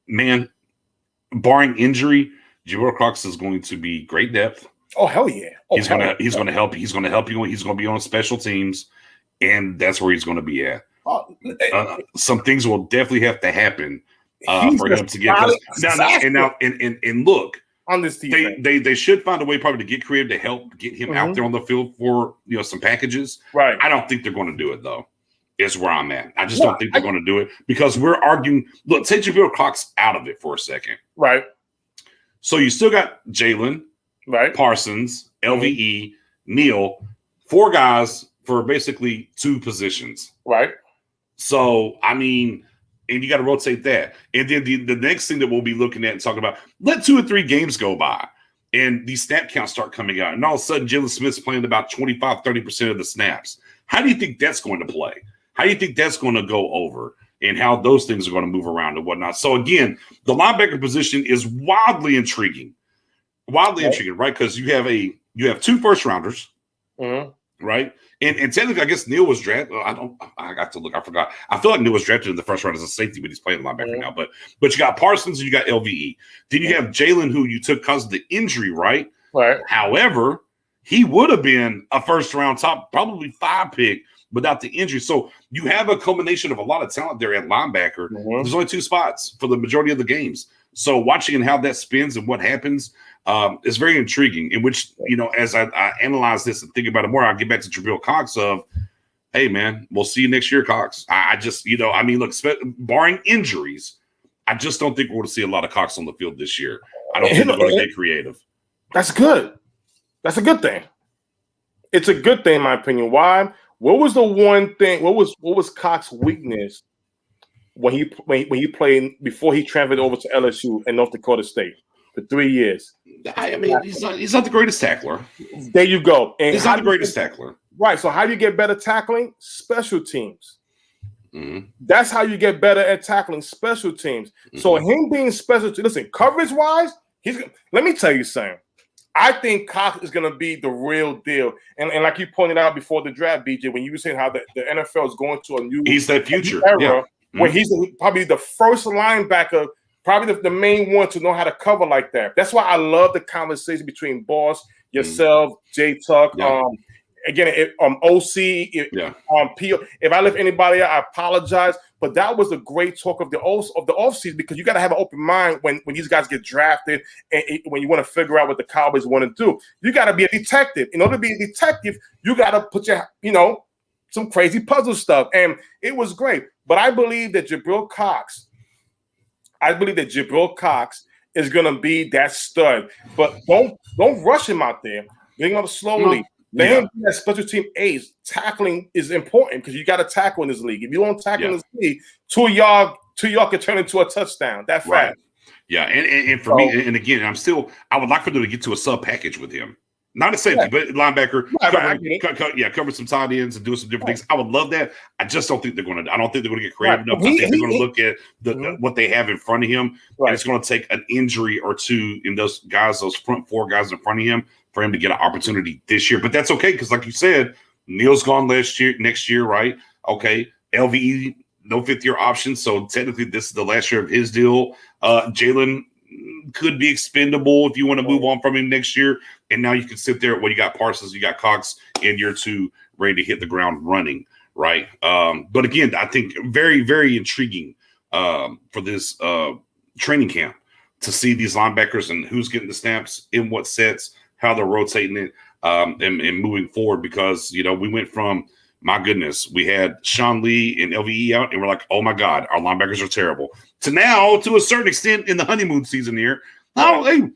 man, barring injury, Jabril Cox is going to be great depth. Oh, hell yeah. He's gonna help. He's gonna help you. He's gonna be on special teams, and that's where he's gonna be at. Some things will definitely have to happen for him to get and look on this team. They should find a way probably to get creative to help get him out there on the field for some packages. Right. I don't think they're going to do it though. Is where I'm at. I just don't think they're going to do it because we're arguing. Look, take Jabril Cox out of it for a second. Right. So you still got Jalen, right? Parsons, LVE, Neal, 4 guys for basically 2 positions. Right. So I mean, and you got to rotate that. And then the next thing that we'll be looking at and talking about, let 2 or 3 games go by and these snap counts start coming out. And all of a sudden, Jalen Smith's playing about 25-30% of the snaps. How do you think that's going to play? How do you think that's going to go over and how those things are going to move around and whatnot? So, again, the linebacker position is wildly intriguing. Intriguing, right? Because you have 2 first-rounders, right? And technically, I guess Neal was drafted. I got to look. I forgot. I feel like Neal was drafted in the first round as a safety, but he's playing linebacker now. But you got Parsons and you got LVE. Then you have Jalen, who you took because of the injury, right? Right. However, he would have been a first-round top, probably 5 pick without the injury. So you have a culmination of a lot of talent there at linebacker. There's only 2 spots for the majority of the games. So watching and how that spins and what happens is very intriguing. In which, as I analyze this and think about it more, I'll get back to Jabril Cox of, hey, man, we'll see you next year, Cox. I just, look, barring injuries, I just don't think we're going to see a lot of Cox on the field this year. I don't think they're going to get creative. That's good. That's a good thing. It's a good thing, in my opinion. Why? What was the one thing? What was Cox's weakness when he played before he transferred over to LSU and North Dakota State for 3 years? I mean, he's not the greatest tackler. There you go. And he's not the greatest tackler. Right. So how do you get better tackling? Special teams. That's how you get better at tackling, special teams. So him being special teams, listen, coverage wise, let me tell you something. I think Cox is going to be the real deal. And like you pointed out before the draft, BJ, when you were saying how the NFL is going to a new he's that future era where he's probably the first linebacker, probably the main one to know how to cover like that. That's why I love the conversation between Boss, yourself, Jay Tuck, again, OC, P. If I left anybody out, I apologize. But that was a great talk of the offseason because you got to have an open mind when these guys get drafted and when you want to figure out what the Cowboys want to do. You got to be a detective. In order to be a detective, you got to put your, some crazy puzzle stuff. And it was great. But I believe that Jabril Cox is going to be that stud. But don't rush him out there. Bring him up slowly. Let him be that special team ace. Tackling is important because you got to tackle in this league. If you don't tackle in this league, 2 yards can turn into a touchdown. That fast. Yeah, and for me, and again, I would like for them to get to a sub package with him. Not a safety, but linebacker. Right, Cover some tight ends and do some different things. I would love that. I just don't think they're going to. I don't think they're going to get creative enough. I think they're going to look at what they have in front of him, and it's going to take an injury or two in those front four guys in front of him for him to get an opportunity this year. But that's okay because, like you said, Neil's gone next year, right? Okay, LVE no fifth-year option, so technically this is the last year of his deal. Jalen could be expendable if you want to move on from him next year. And now you can sit there. Well, you got Parsons, you got Cox in year two, ready to hit the ground running, right? But again, I think very, very intriguing for this training camp to see these linebackers and who's getting the snaps in what sets, how they're rotating it, and moving forward. Because we went from, my goodness, we had Sean Lee and LVE out, and we're like, oh my God, our linebackers are terrible. To now, to a certain extent, in the honeymoon season here, hey,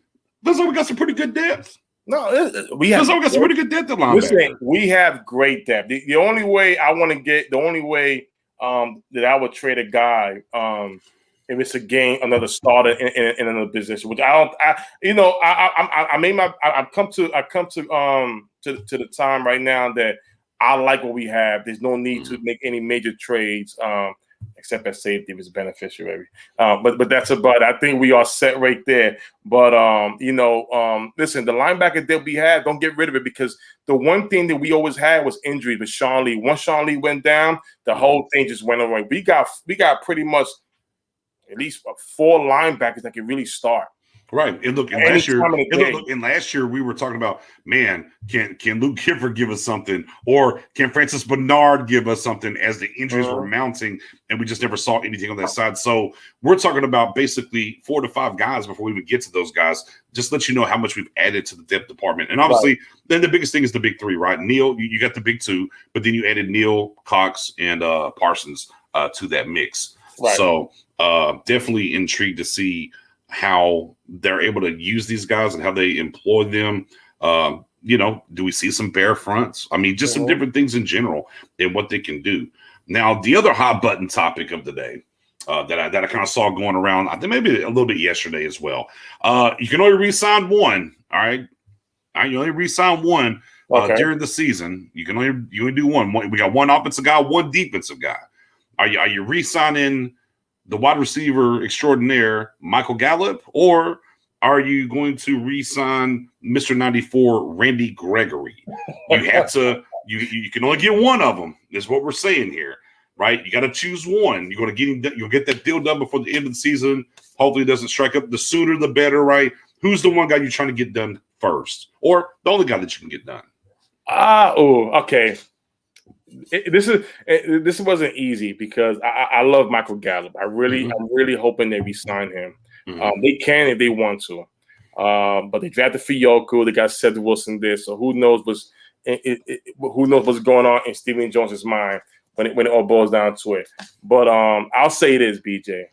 looks like we got some pretty good depth. No, we have some pretty good depth at linebacker. Listen, we have great depth. The only way I want to get, the only way that I would trade a guy, if it's a game, another starter in another position, which I've come to the time right now that I like what we have. There's no need to make any major trades, except at safety if it's beneficiary. But that's about it. I think we are set right there. But listen, the linebacker that we have, don't get rid of it, because the one thing that we always had was injury with Sean Lee. Once Sean Lee went down, the whole thing just went away. We got pretty much at least 4 linebackers that can really start. Right. And look, last year we were talking about, man, can Luke Gifford give us something, or can Francis Bernard give us something, as the injuries were mounting, and we just never saw anything on that side. So we're talking about basically 4 to 5 guys before we even get to those guys. Just let you know how much we've added to the depth department. And obviously, then the biggest thing is the big 3, right? Neil, you got the big 2, but then you added Neil, Cox, and Parsons to that mix. Right. So definitely intrigued to see how they're able to use these guys and how they employ them. Do we see some bare fronts? I mean, just some different things in general and what they can do. Now, the other hot button topic of the day that I kind of saw going around, I think maybe a little bit yesterday as well. You can only re-sign one. All right. You only re-sign one during the season. You only do one. We got one offensive guy, one defensive guy. Are you re-signing the wide receiver extraordinaire, Michael Gallup, or are you going to re-sign Mr. 94, Randy Gregory? You have to. You can only get one of them. Is what we're saying here, right? You got to choose one. You're going to get. You'll get that deal done before the end of the season. Hopefully, it doesn't strike up. The sooner, the better, right? Who's the one guy you're trying to get done first, or the only guy that you can get done? Okay. This wasn't easy because I love Michael Gallup. I'm really hoping they re-sign him. They can if they want to, but they drafted Fiyoku. They got Seth Wilson there, so who knows what's going on in Stephen Jones's mind when it all boils down to it. But I'll say this, BJ,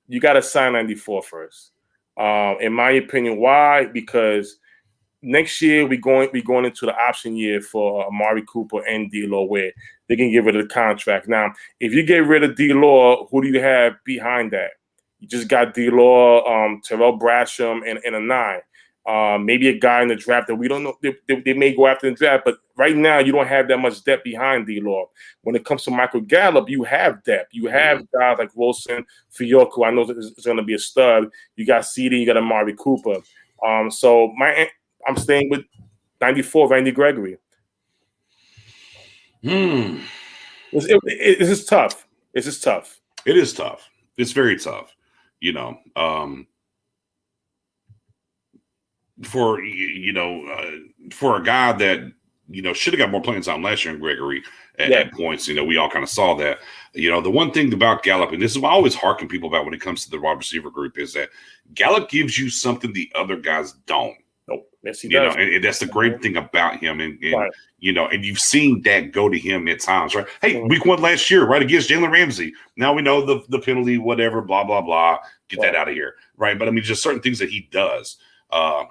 you got to sign 94 first. In my opinion, why? Because next year we're going into the option year for Amari Cooper and D-Law, where they can get rid of the contract. Now, if you get rid of D-Law, who do you have behind that? You just got D-Law, Terrell Basham, and a 9. Maybe a guy in the draft that we don't know. They may go after the draft, but right now you don't have that much depth behind D-Law. When it comes to Michael Gallup, you have depth. You have guys like Wilson, Fiyoku. I know it's going to be a stud. You got CD, you got Amari Cooper. So I'm staying with 94, Randy Gregory. This is tough. This is tough. It is tough. It's very tough. For a guy that should have got more playing time last year in Gregory at points. We all kind of saw that. The one thing about Gallup, and this is what I always hearken people about when it comes to the wide receiver group, is that Gallup gives you something the other guys don't. Yes, he does. And that's the great thing about him. And and you've seen that go to him at times, right? Hey, week 1 last year, right, against Jalen Ramsey. Now we know the penalty, whatever, blah, blah, blah. Get that out of here, right? But I mean, just certain things that he does. I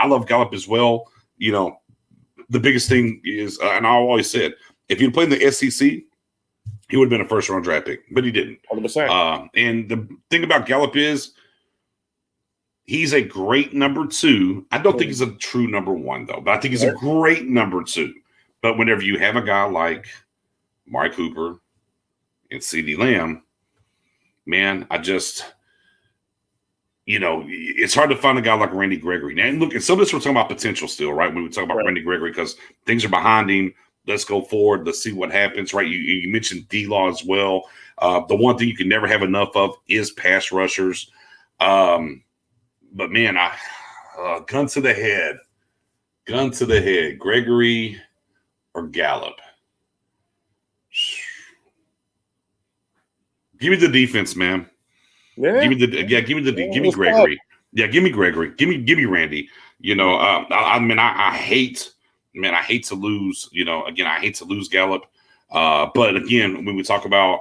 love Gallup as well. The biggest thing is, and I always said, if he'd played in the SEC, he would have been a first-round draft pick, but he didn't. 100%. And the thing about Gallup is, He's a great number 2. I don't think he's a true number 1, though. But I think he's a great number 2. But whenever you have a guy like Mike Cooper and CeeDee Lamb, man, I just, it's hard to find a guy like Randy Gregory. Now, look, and some of this we're talking about potential still, right? When we talk about Randy Gregory, because things are behind him. Let's go forward. Let's see what happens, right? You mentioned D-Law as well. The one thing you can never have enough of is pass rushers. But, man, gun to the head. Gregory or Gallup? Give me the defense, man. Yeah. Give me Gregory. Yeah, give me Gregory. Give me Randy. I hate to lose, I hate to lose Gallup. But again, when we talk about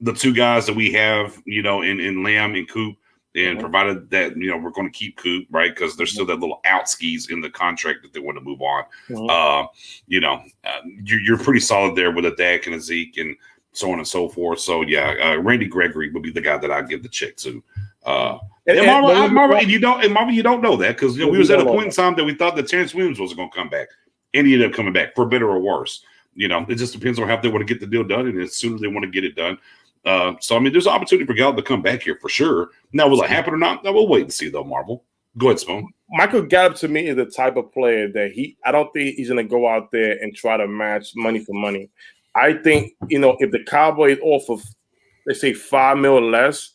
the 2 guys that we have, in Lamb and Coop, and provided that, we're going to keep Coop, right? Because there's still that little out skis in the contract that they want to move on. You're pretty solid there with a Dak and a Zeke and so on and so forth. So, yeah, Randy Gregory would be the guy that I'd give the check to. Marvin, you don't know that because we was at a point in time that we thought that Terrence Williams wasn't going to come back. And he ended up coming back for better or worse. It just depends on how they want to get the deal done and as soon as they want to get it done. So, there's an opportunity for Gallup to come back here for sure. Now, will it happen or not? No, we'll wait and see, though, Marvel. Go ahead, Spoon. Michael Gallup, to me, is the type of player that I don't think he's going to go out there and try to match money for money. I think, if the Cowboys offer, let's say, $5 million less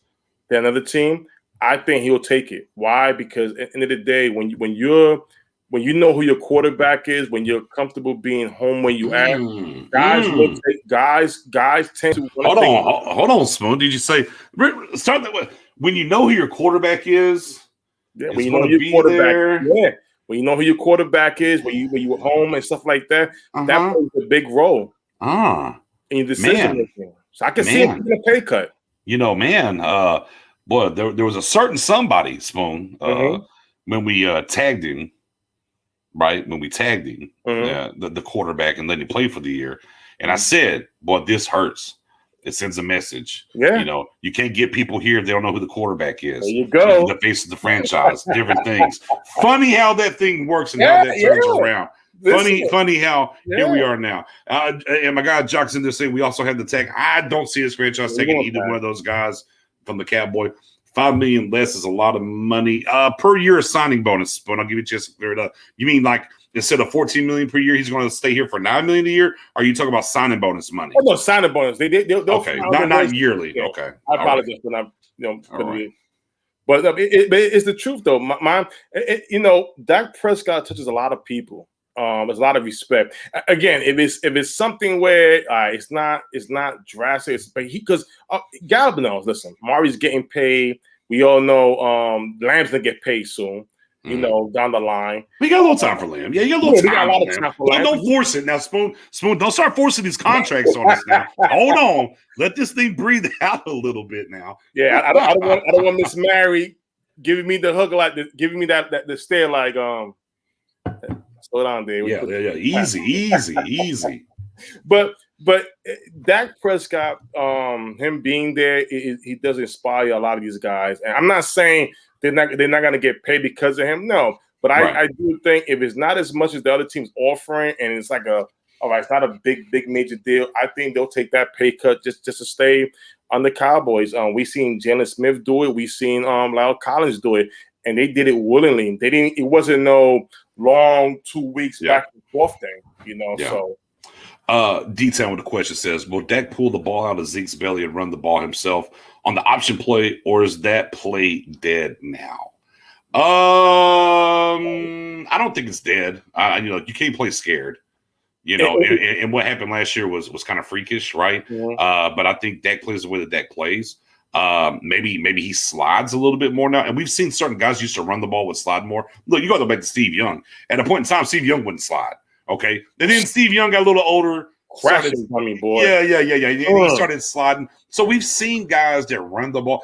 than another team, I think he'll take it. Why? Because at the end of the day, when you know who your quarterback is, when you're comfortable being home when you at, guys tend to hold on, Spoon. Did you say start that way? When you know who your quarterback is? Yeah, when you know your quarterback. Yeah, when you know who your quarterback is, when you at home and stuff like that, that plays a big role. In your decision making. So I can see him getting a pay cut. Boy, there was a certain somebody, Spoon, when we tagged him, right? When we tagged him, the quarterback, and let him play for the year. And I said, boy, this hurts. It sends a message. Yeah. You can't get people here if they don't know who the quarterback is. There you go. The face of the franchise, different things. Funny how that thing works and how that turns around. Funny how here we are now. And my guy Jock's in there saying we also have the tag. I don't see his franchise taking either one of those guys from the Cowboy. $5 million less is a lot of money per year signing bonus. But I'll give you a chance to clear it up. You mean like instead of $14 million per year, he's going to stay here for $9 million a year? Or are you talking about signing bonus money? Oh, no, signing bonus. They'll okay, not yearly. Yeah. Okay, I apologize for not. But it's the truth though. Dak Prescott touches a lot of people. There's a lot of respect. Again, if it's something where it's not drastic, but because Gallup knows. Listen, Mari's getting paid. We all know Lamb's gonna get paid soon. Down the line. We got a little time for Lamb. Yeah, you got a little time. We got a lot of time for Lamb. Don't force it now, Spoon. Don't start forcing these contracts on us now. Hold on, let this thing breathe out a little bit now. Yeah, I don't want Miss Mary giving me the hook giving me the stare like Slow down, Dave. Yeah. Easy. But Dak Prescott, him being there, he does inspire a lot of these guys. And I'm not saying they're not going to get paid because of him. No, but I do think if it's not as much as the other team's offering, and it's like it's not a big major deal, I think they'll take that pay cut just to stay on the Cowboys. We've seen Jalen Smith do it. We've seen Lyle Collins do it, and they did it willingly. They didn't. It wasn't no long 2 weeks back and forth thing, So, D-Town with a question says, will Dak pull the ball out of Zeke's belly and run the ball himself on the option play, or is that play dead now? I don't think it's dead. You can't play scared. And what happened last year was kind of freakish, right? Yeah. But I think Dak plays the way that Dak plays. Maybe he slides a little bit more now. And we've seen certain guys used to run the ball with slide more. Look, you got to go back to Steve Young. At a point in time, Steve Young wouldn't slide. Okay. And then Steve Young got a little older. Crashing coming, boy. Yeah. He started sliding. So we've seen guys that run the ball.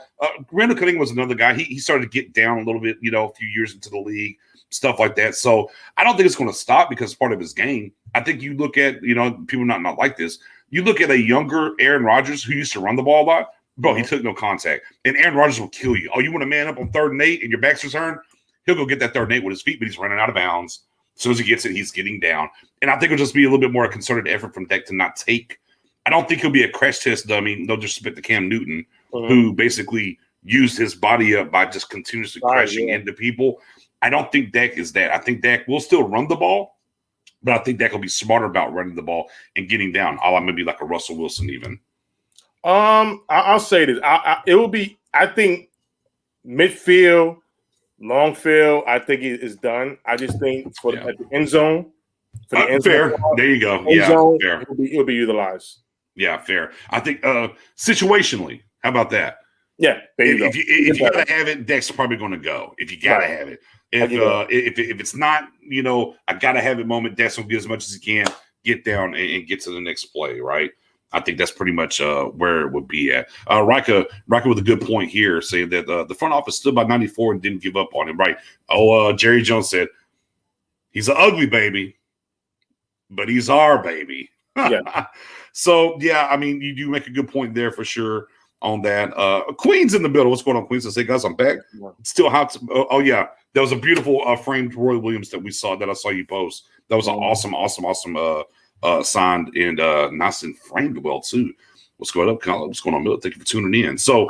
Randall Cunningham was another guy. He started to get down a little bit, a few years into the league, stuff like that. So I don't think it's going to stop because it's part of his game. I think you look at, people not like this. You look at a younger Aaron Rodgers who used to run the ball a lot. Bro, he took no contact. And Aaron Rodgers will kill you. Oh, you want to man up on 3rd and 8 and your back's returned? He'll go get that 3rd and 8 with his feet, but he's running out of bounds. As soon as he gets it, he's getting down. And I think it'll just be a little bit more a concerted effort from Dak to not take. I don't think he'll be a crash test dummy. No disrespect to Cam Newton, who basically used his body up by just continuously crashing into people. I don't think Dak is that. I think Dak will still run the ball, but I think Dak will be smarter about running the ball and getting down. Maybe like a Russell Wilson even. I'll say this. It will be. I think midfield, long field. I think it is done. I just think at the end zone. For the end fair. zone, there you go. Zone, fair. It'll be utilized. Yeah, fair. I think situationally. How about that? Yeah, there you go. If you gotta have it, Dak's probably going to go. If you gotta have it. If it's not, I gotta have it moment, Dak's going to get as much as he can, get down and get to the next play. Right. I think that's pretty much where it would be at. Rika with a good point here, saying that the front office stood by 94 and didn't give up on him. Right. Jerry Jones said he's an ugly baby, but he's our baby. Yeah. So yeah, I mean, you do make a good point there for sure on that. Queen's in the middle. What's going on, Queens? I say, guys, I'm back. Still hot. Yeah, that was a beautiful framed Roy Williams that I saw you post. That was an awesome signed and nice and framed well too. What's going on? What's going on, Mill? Thank you for tuning in. So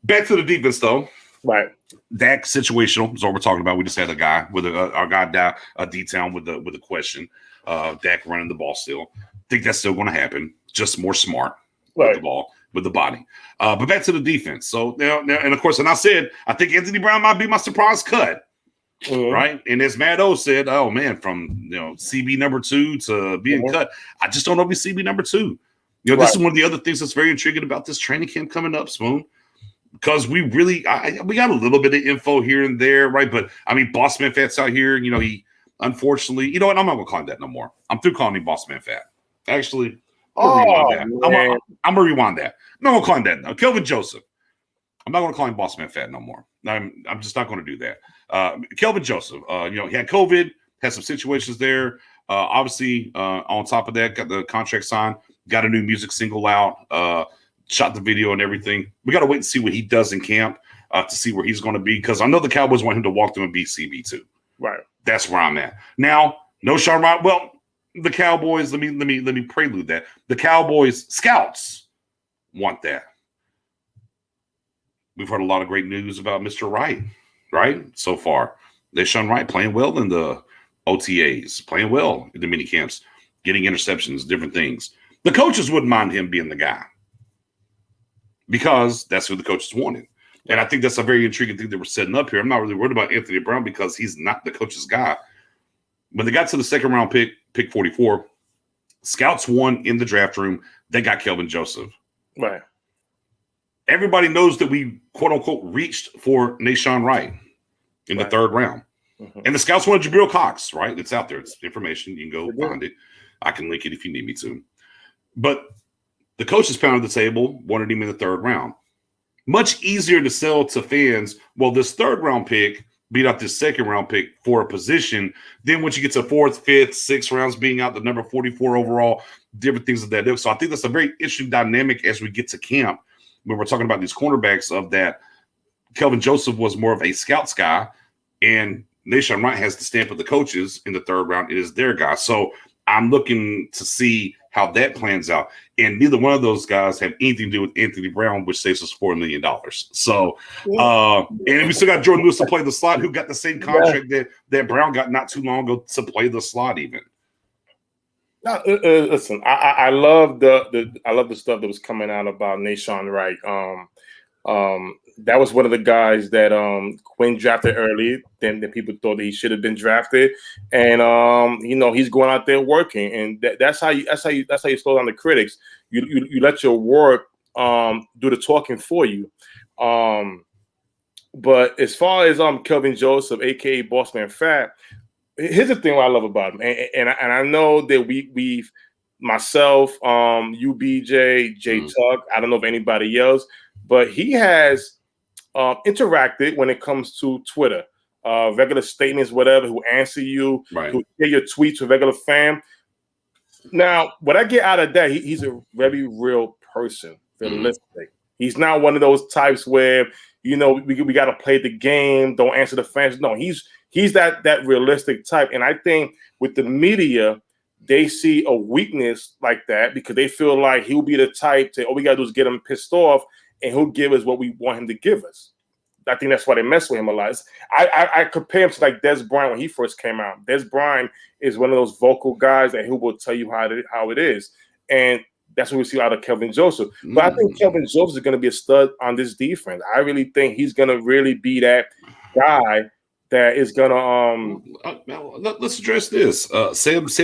back to the defense though. Right. Dak situational is what we're talking about. We just had a guy with our guy D-Town with the question. Dak running the ball still. Think that's still going to happen. Just more smart with the ball, with the body. But back to the defense. So now, and of course, and I said I think Anthony Brown might be my surprise cut. Right. And as Matt O said, oh man, from CB number 2 to being cut, I just don't know if he's CB number 2. This is one of the other things that's very intriguing about this training camp coming up, Spoon. Because we really we got a little bit of info here and there, right? But I mean, Boss Man Fat's out here, he unfortunately, you know what? I'm not gonna call him that no more. I'm through calling him Boss Man Fat. Actually, I'm gonna rewind that. I'm not gonna call him that now. Kelvin Joseph. I'm not gonna call him Boss Man Fat no more. I'm just not gonna do that. Kelvin Joseph, he had COVID, had some situations there. Obviously, on top of that, got the contract signed, got a new music single out, shot the video and everything. We got to wait and see what he does in camp to see where he's going to be, because I know the Cowboys want him to walk through and be CB2. Right. That's where I'm at. Now, no Sean Wright. Well, the Cowboys, let me prelude that. The Cowboys scouts want that. We've heard a lot of great news about Mr. Wright, right? So far. Sean Wright playing well in the OTAs, playing well in the mini camps, getting interceptions, different things. The coaches wouldn't mind him being the guy, because that's who the coaches wanted. And I think that's a very intriguing thing that we're setting up here. I'm not really worried about Anthony Brown because he's not the coach's guy. When they got to the second round pick 44, scouts won in the draft room. They got Kelvin Joseph. Right. Everybody knows that we, quote unquote, reached for Nashawn Wright in the third round. Mm-hmm. And the scouts wanted Jabril Cox, right? It's out there. It's information. You can go find it. I can link it if you need me to. But the coaches pounded the table, wanted him in the third round. Much easier to sell to fans, well, this third round pick beat out this second round pick for a position. Then once you get to fourth, fifth, sixth rounds being out the number 44 overall, different things of that. So I think that's a very interesting dynamic as we get to camp when we're talking about these cornerbacks, of that Kelvin Joseph was more of a scouts guy, and Nashawn Wright has the stamp of the coaches in the third round. It is their guy. So I'm looking to see how that plans out. And neither one of those guys have anything to do with Anthony Brown, which saves us $4 million. So, and we still got Jordan Lewis to play the slot, who got the same contract that Brown got not too long ago to play the slot even. No, listen, I love the stuff that was coming out about Nashawn Wright. That was one of the guys that Quinn drafted early. Then people thought that he should have been drafted, and he's going out there working, and that's how you slow down the critics. You let your work do the talking for you. But as far as Kelvin Joseph, aka Bossman Fat, here's the thing what I love about him, and I know that we've myself, UBJ, J Tuck, I don't know if anybody else, but he has interacted when it comes to Twitter, regular statements, whatever, who answer you, who hear your tweets with regular fam. Now, what I get out of that, he's a very real person, realistic. He's not one of those types where, we got to play the game, don't answer the fans. No, he's that realistic type. And I think with the media, they see a weakness like that because they feel like he'll be the type to, all we got to do is get him pissed off and he'll give us what we want him to give us. I think that's why they mess with him a lot. I compare him to like Des Bryant when he first came out. Des Bryant is one of those vocal guys that he will tell you how it is. And that's what we see out of Kelvin Joseph. But I think Kelvin Joseph is going to be a stud on this defense. I really think he's going to really be that guy that is going to let's address this. Sammo's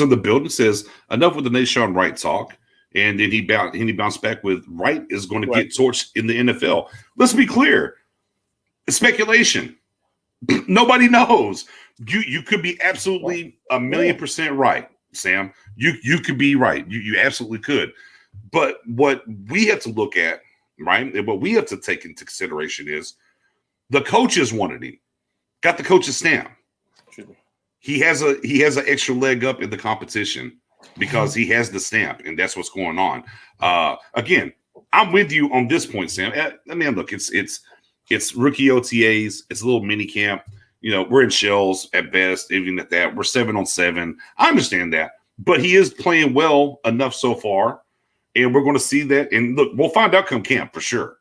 in the building, says enough with the Nation Wright talk. And then he bounced back with Wright is going to get torched in the NFL. Let's be clear. It's speculation. Nobody knows. You could be absolutely 1,000,000% right, Sam. You could be right. You absolutely could. But what we have to look at, right, and what we have to take into consideration is the coaches wanted him. Got the coach's stamp. He has an extra leg up in the competition because he has the stamp, and that's what's going on. Again, I'm with you on this point, Sam. I mean, look, it's rookie OTAs. It's a little mini camp. We're in shells at best, even at that. We're 7-on-7. I understand that. But he is playing well enough so far, and we're going to see that. And look, we'll find out come camp for sure.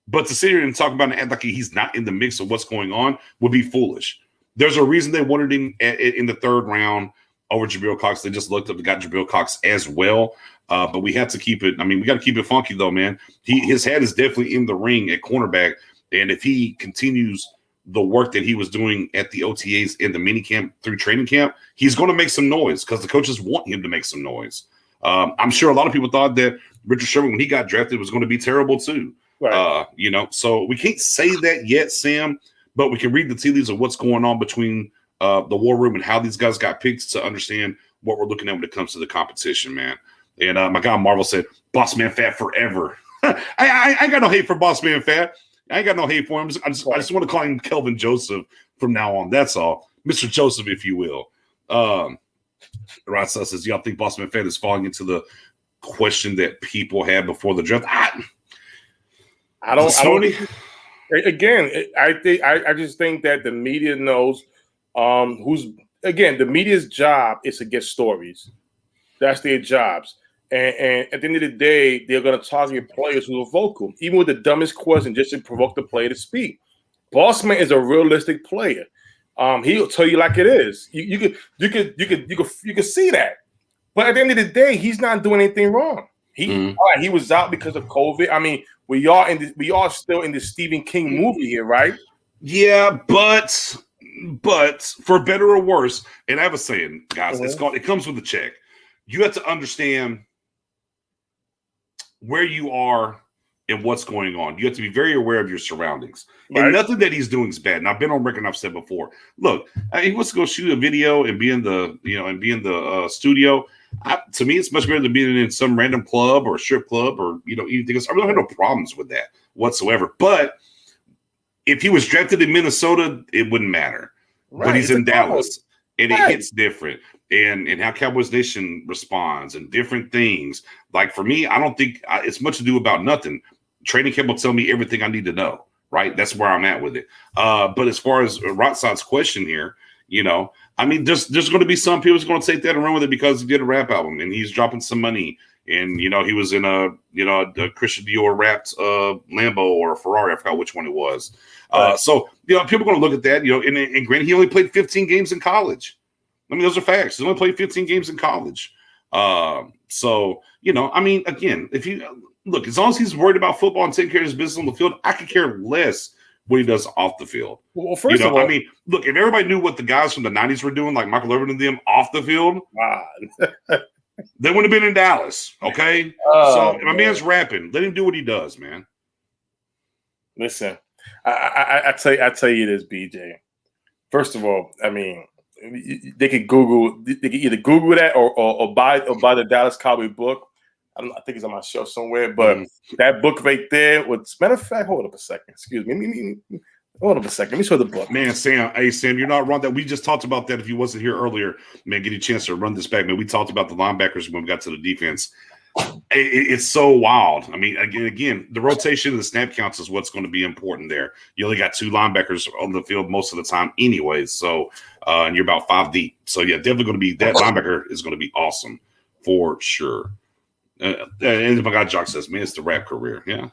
But to sit here and talk about and act like he's not in the mix of what's going on would be foolish. There's a reason they wanted him in the third round over Jabril Cox. They just looked up and got Jabril Cox as well. But we have to keep it. I mean, we got to keep it funky, though, man. His head is definitely in the ring at cornerback. And if he continues the work that he was doing at the OTAs in the minicamp through training camp, he's going to make some noise because the coaches want him to make some noise. I'm sure a lot of people thought that Richard Sherman, when he got drafted, was going to be terrible too. Right. So we can't say that yet, Sam, but we can read the tea leaves of what's going on between the war room and how these guys got picked to understand what we're looking at when it comes to the competition, man. And my guy Marvel said, Boss Man Fat forever. I ain't got no hate for Boss Man Fat. I ain't got no hate for him. I just want to call him Kelvin Joseph from now on. That's all. Mr. Joseph, if you will. Rod says, y'all think Boss Man Fat is falling into the question that people had before the draft? I just think that the media knows the media's job is to get stories. That's their jobs. And at the end of the day, they're going to target players who are vocal, even with the dumbest question, just to provoke the player to speak. Bossman is a realistic player. He'll tell you like it is. You could see that. But at the end of the day, he's not doing anything wrong. He was out because of COVID. I mean, we are still in the Stephen King movie here, right? Yeah, but for better or worse, and I have a saying, guys, it comes with a check. You have to understand where you are and what's going on. You have to be very aware of your surroundings. Right. And nothing that he's doing is bad. And I've been on record and I've said before, look, he wants to go shoot a video and be in the studio. To me, it's much better than being in some random club or strip club or, anything else. I really have no problems with that whatsoever. But if he was drafted in Minnesota, it wouldn't matter. Right. But he's in Dallas and it hits different. And how Cowboys Nation responds and different things. Like for me, I don't think it's much to do about nothing. Training camp will tell me everything I need to know, right? That's where I'm at with it. But as far as Rotsad's question here, I mean, there's going to be some people who's going to take that and run with it because he did a rap album and he's dropping some money. And, he was in a Christian Dior wrapped Lambo or a Ferrari. I forgot which one it was. So, people are going to look at that, and granted, he only played 15 games in college. I mean, those are facts. He only played 15 games in college. So, I mean, again, if you look, as long as he's worried about football and taking care of his business on the field, I could care less what he does off the field. Well, first of all, I mean, look, if everybody knew what the guys from the 90s were doing, like Michael Irvin and them off the field, they wouldn't have been in Dallas, okay? So my man's rapping. Let him do what he does, man. Listen, I tell you this, BJ. First of all, I mean, they could either Google that or buy the Dallas Cowboy book. I think it's on my shelf somewhere, but that book right there. Matter of fact, hold up a second. Excuse me. Hold up a second. Let me show the book. Man, Sam, you're not wrong. That we just talked about that. If you wasn't here earlier, man, get you a chance to run this back. Man, we talked about the linebackers when we got to the defense. It's so wild. I mean, again, the rotation and the snap counts is what's going to be important there. You only got 2 linebackers on the field most of the time anyways. So, and you're about 5 deep. So, yeah, definitely going to be – that linebacker is going to be awesome for sure. And my guy Jock says, man, it's the rap career. Yeah,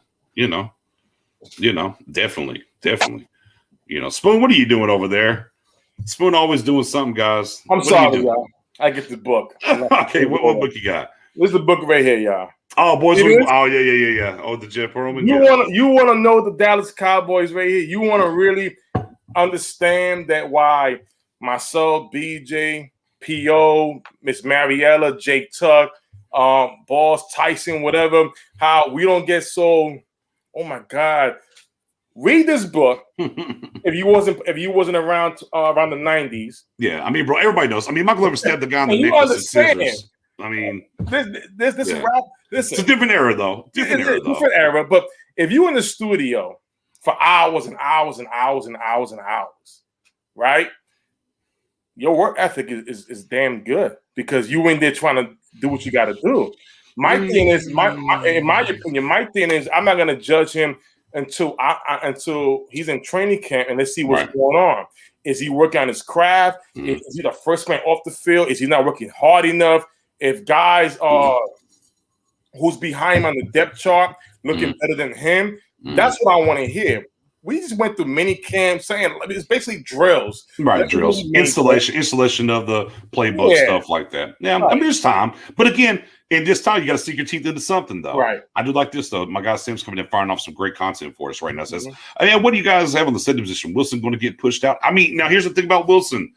definitely. Spoon, what are you doing over there? Spoon always doing something, guys. I'm sorry, y'all. I get the book. Okay, what book you got? This is the book right here, y'all. Oh, boys! Yeah. Oh, the Jeff Perlman. You want to know the Dallas Cowboys right here. You want to really understand that why myself, BJ, PO, Miss Mariella, Jake Tuck, Boss Tyson, whatever. How we don't get so. Oh my God! Read this book. if you wasn't around around the 90s. Yeah, I mean, bro, everybody knows. I mean, Michael ever stabbed the guy in the neck with scissors. I mean, this rap. Listen, it's a different era, though. Different era. But if you in the studio for hours and hours and hours and hours and hours, right? Your work ethic is damn good because you in there trying to do what you got to do. My thing is, in my opinion, my thing is, I'm not gonna judge him until he's in training camp and let's see what's going on. Is he working on his craft? Is he the first man off the field? Is he not working hard enough? If guys who's behind him on the depth chart looking better than him, that's what I want to hear. We just went through mini camps saying it's basically drills. Right, drills. Installation of the playbook, stuff like that. Yeah, I mean, there's time. But again, in this time, you got to stick your teeth into something, though. Right. I do like this, though. My guy Sam's coming in firing off some great content for us right now. Says, what do you guys have on the safety position? Wilson going to get pushed out? I mean, now here's the thing about Wilson.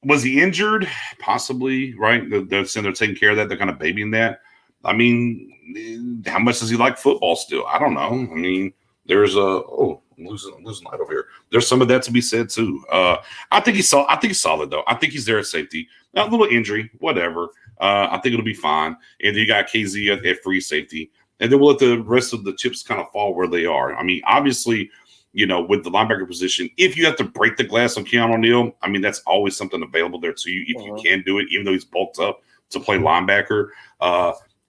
Was he injured? Possibly, right? They're saying they're taking care of that. They're kind of babying that. I mean, how much does he like football still? I don't know. I mean, there's I'm losing light over here. There's some of that to be said too. I think he's solid though. I think he's there at safety. A little injury, whatever. I think it'll be fine. And then you got KZ at free safety, and then we'll let the rest of the chips kind of fall where they are. I mean, obviously, with the linebacker position, if you have to break the glass on Keanu O'Neal, I mean, that's always something available there to you if you can do it, even though he's bulked up to play linebacker.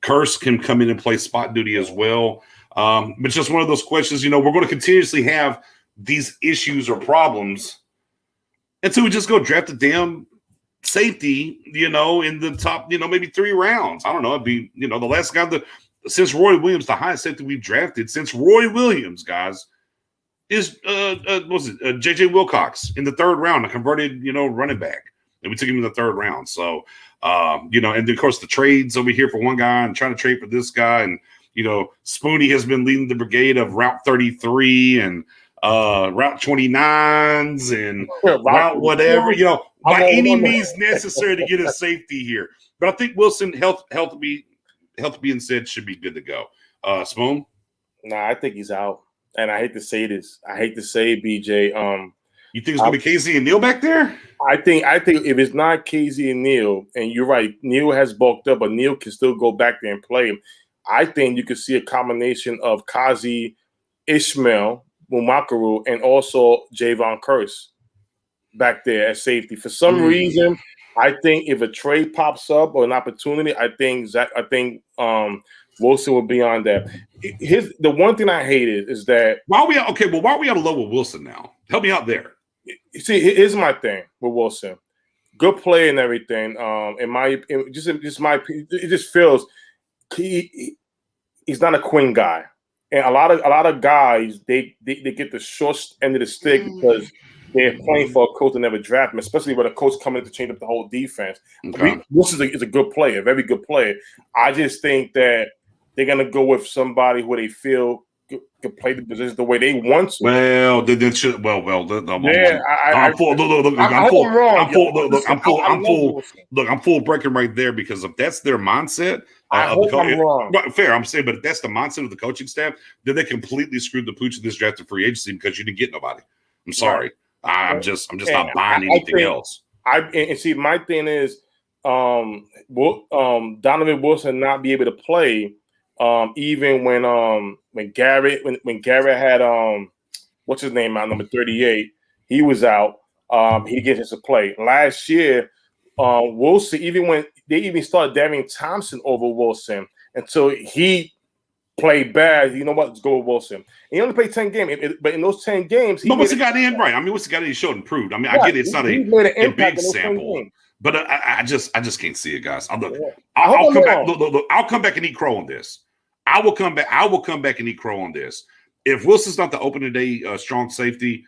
Curse can come in and play spot duty as well. But just one of those questions, we're going to continuously have these issues or problems until we just go draft a damn safety, in the top, maybe 3 rounds. I don't know. It'd be, the last guy since Roy Williams, the highest safety we've drafted since Roy Williams, guys, is JJ Wilcox in the 3rd round, a converted, running back. And we took him in the 3rd round. So, and then of course the trades over here for one guy and trying to trade for this guy. And, Spoonie has been leading the brigade of Route 33 and Route 29s and Route whatever, by any means necessary to get a safety here. But I think Wilson, health being said, should be good to go. Spoon? Nah, I think he's out. And I hate to say this. I hate to say it, BJ. You think it's going to be KZ and Neal back there? I think if it's not KZ and Neal, and you're right, Neal has bulked up, but Neal can still go back there and play. I think you could see a combination of Kazi, Ishmael, Mumakaru, and also Javon Curse back there at safety. For some reason, I think if a trade pops up or an opportunity, I think Wilson will be on that. The one thing I hate is that why are we out of love with Wilson now? Help me out there. See, here's my thing with Wilson. Good play and everything. It just feels he's not a Quinn guy. And a lot of guys they get the short end of the stick because they're playing for a coach that never drafted them, especially when a coach coming in to change up the whole defense. Okay. Wilson is a good player, a very good player. I just think that they're gonna go with somebody who they feel could play the position the way they want to. Well, I'm full breaking right there because if that's their mindset, I'm wrong. Fair, I'm saying, but if that's the mindset of the coaching staff, then they completely screwed the pooch of this draft to free agency because you didn't get nobody. I'm sorry, I'm just not buying anything else. And see, my thing is, Donovan Wilson not be able to play. Even when Garrett had what's his name out number 38, he was out. He gets to play last year. Wilson, even when they started Darian Thompson over Wilson, until he played bad. You know what? Let's go with Wilson. He only played 10 games, but in those 10 games, once he got in, right? I mean, once he got in, he showed improved. I mean, right. I get it. It's not he made an a impact big sample, but I just can't see it, guys. I'll come back. Look, I'll come back and eat crow on this. I will come back and eat crow on this. If Wilson's not the opening day strong safety,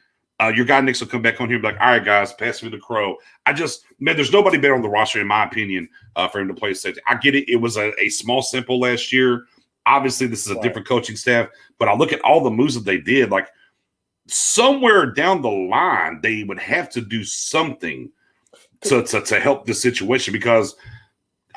your guy Nix will come back on here and be like, all right, guys, pass me the crow. There's nobody better on the roster, in my opinion, for him to play safety. I get it. It was a small sample last year. Obviously, this is a different coaching staff, but I look at all the moves that they did. Like, somewhere down the line, they would have to do something to help this situation, because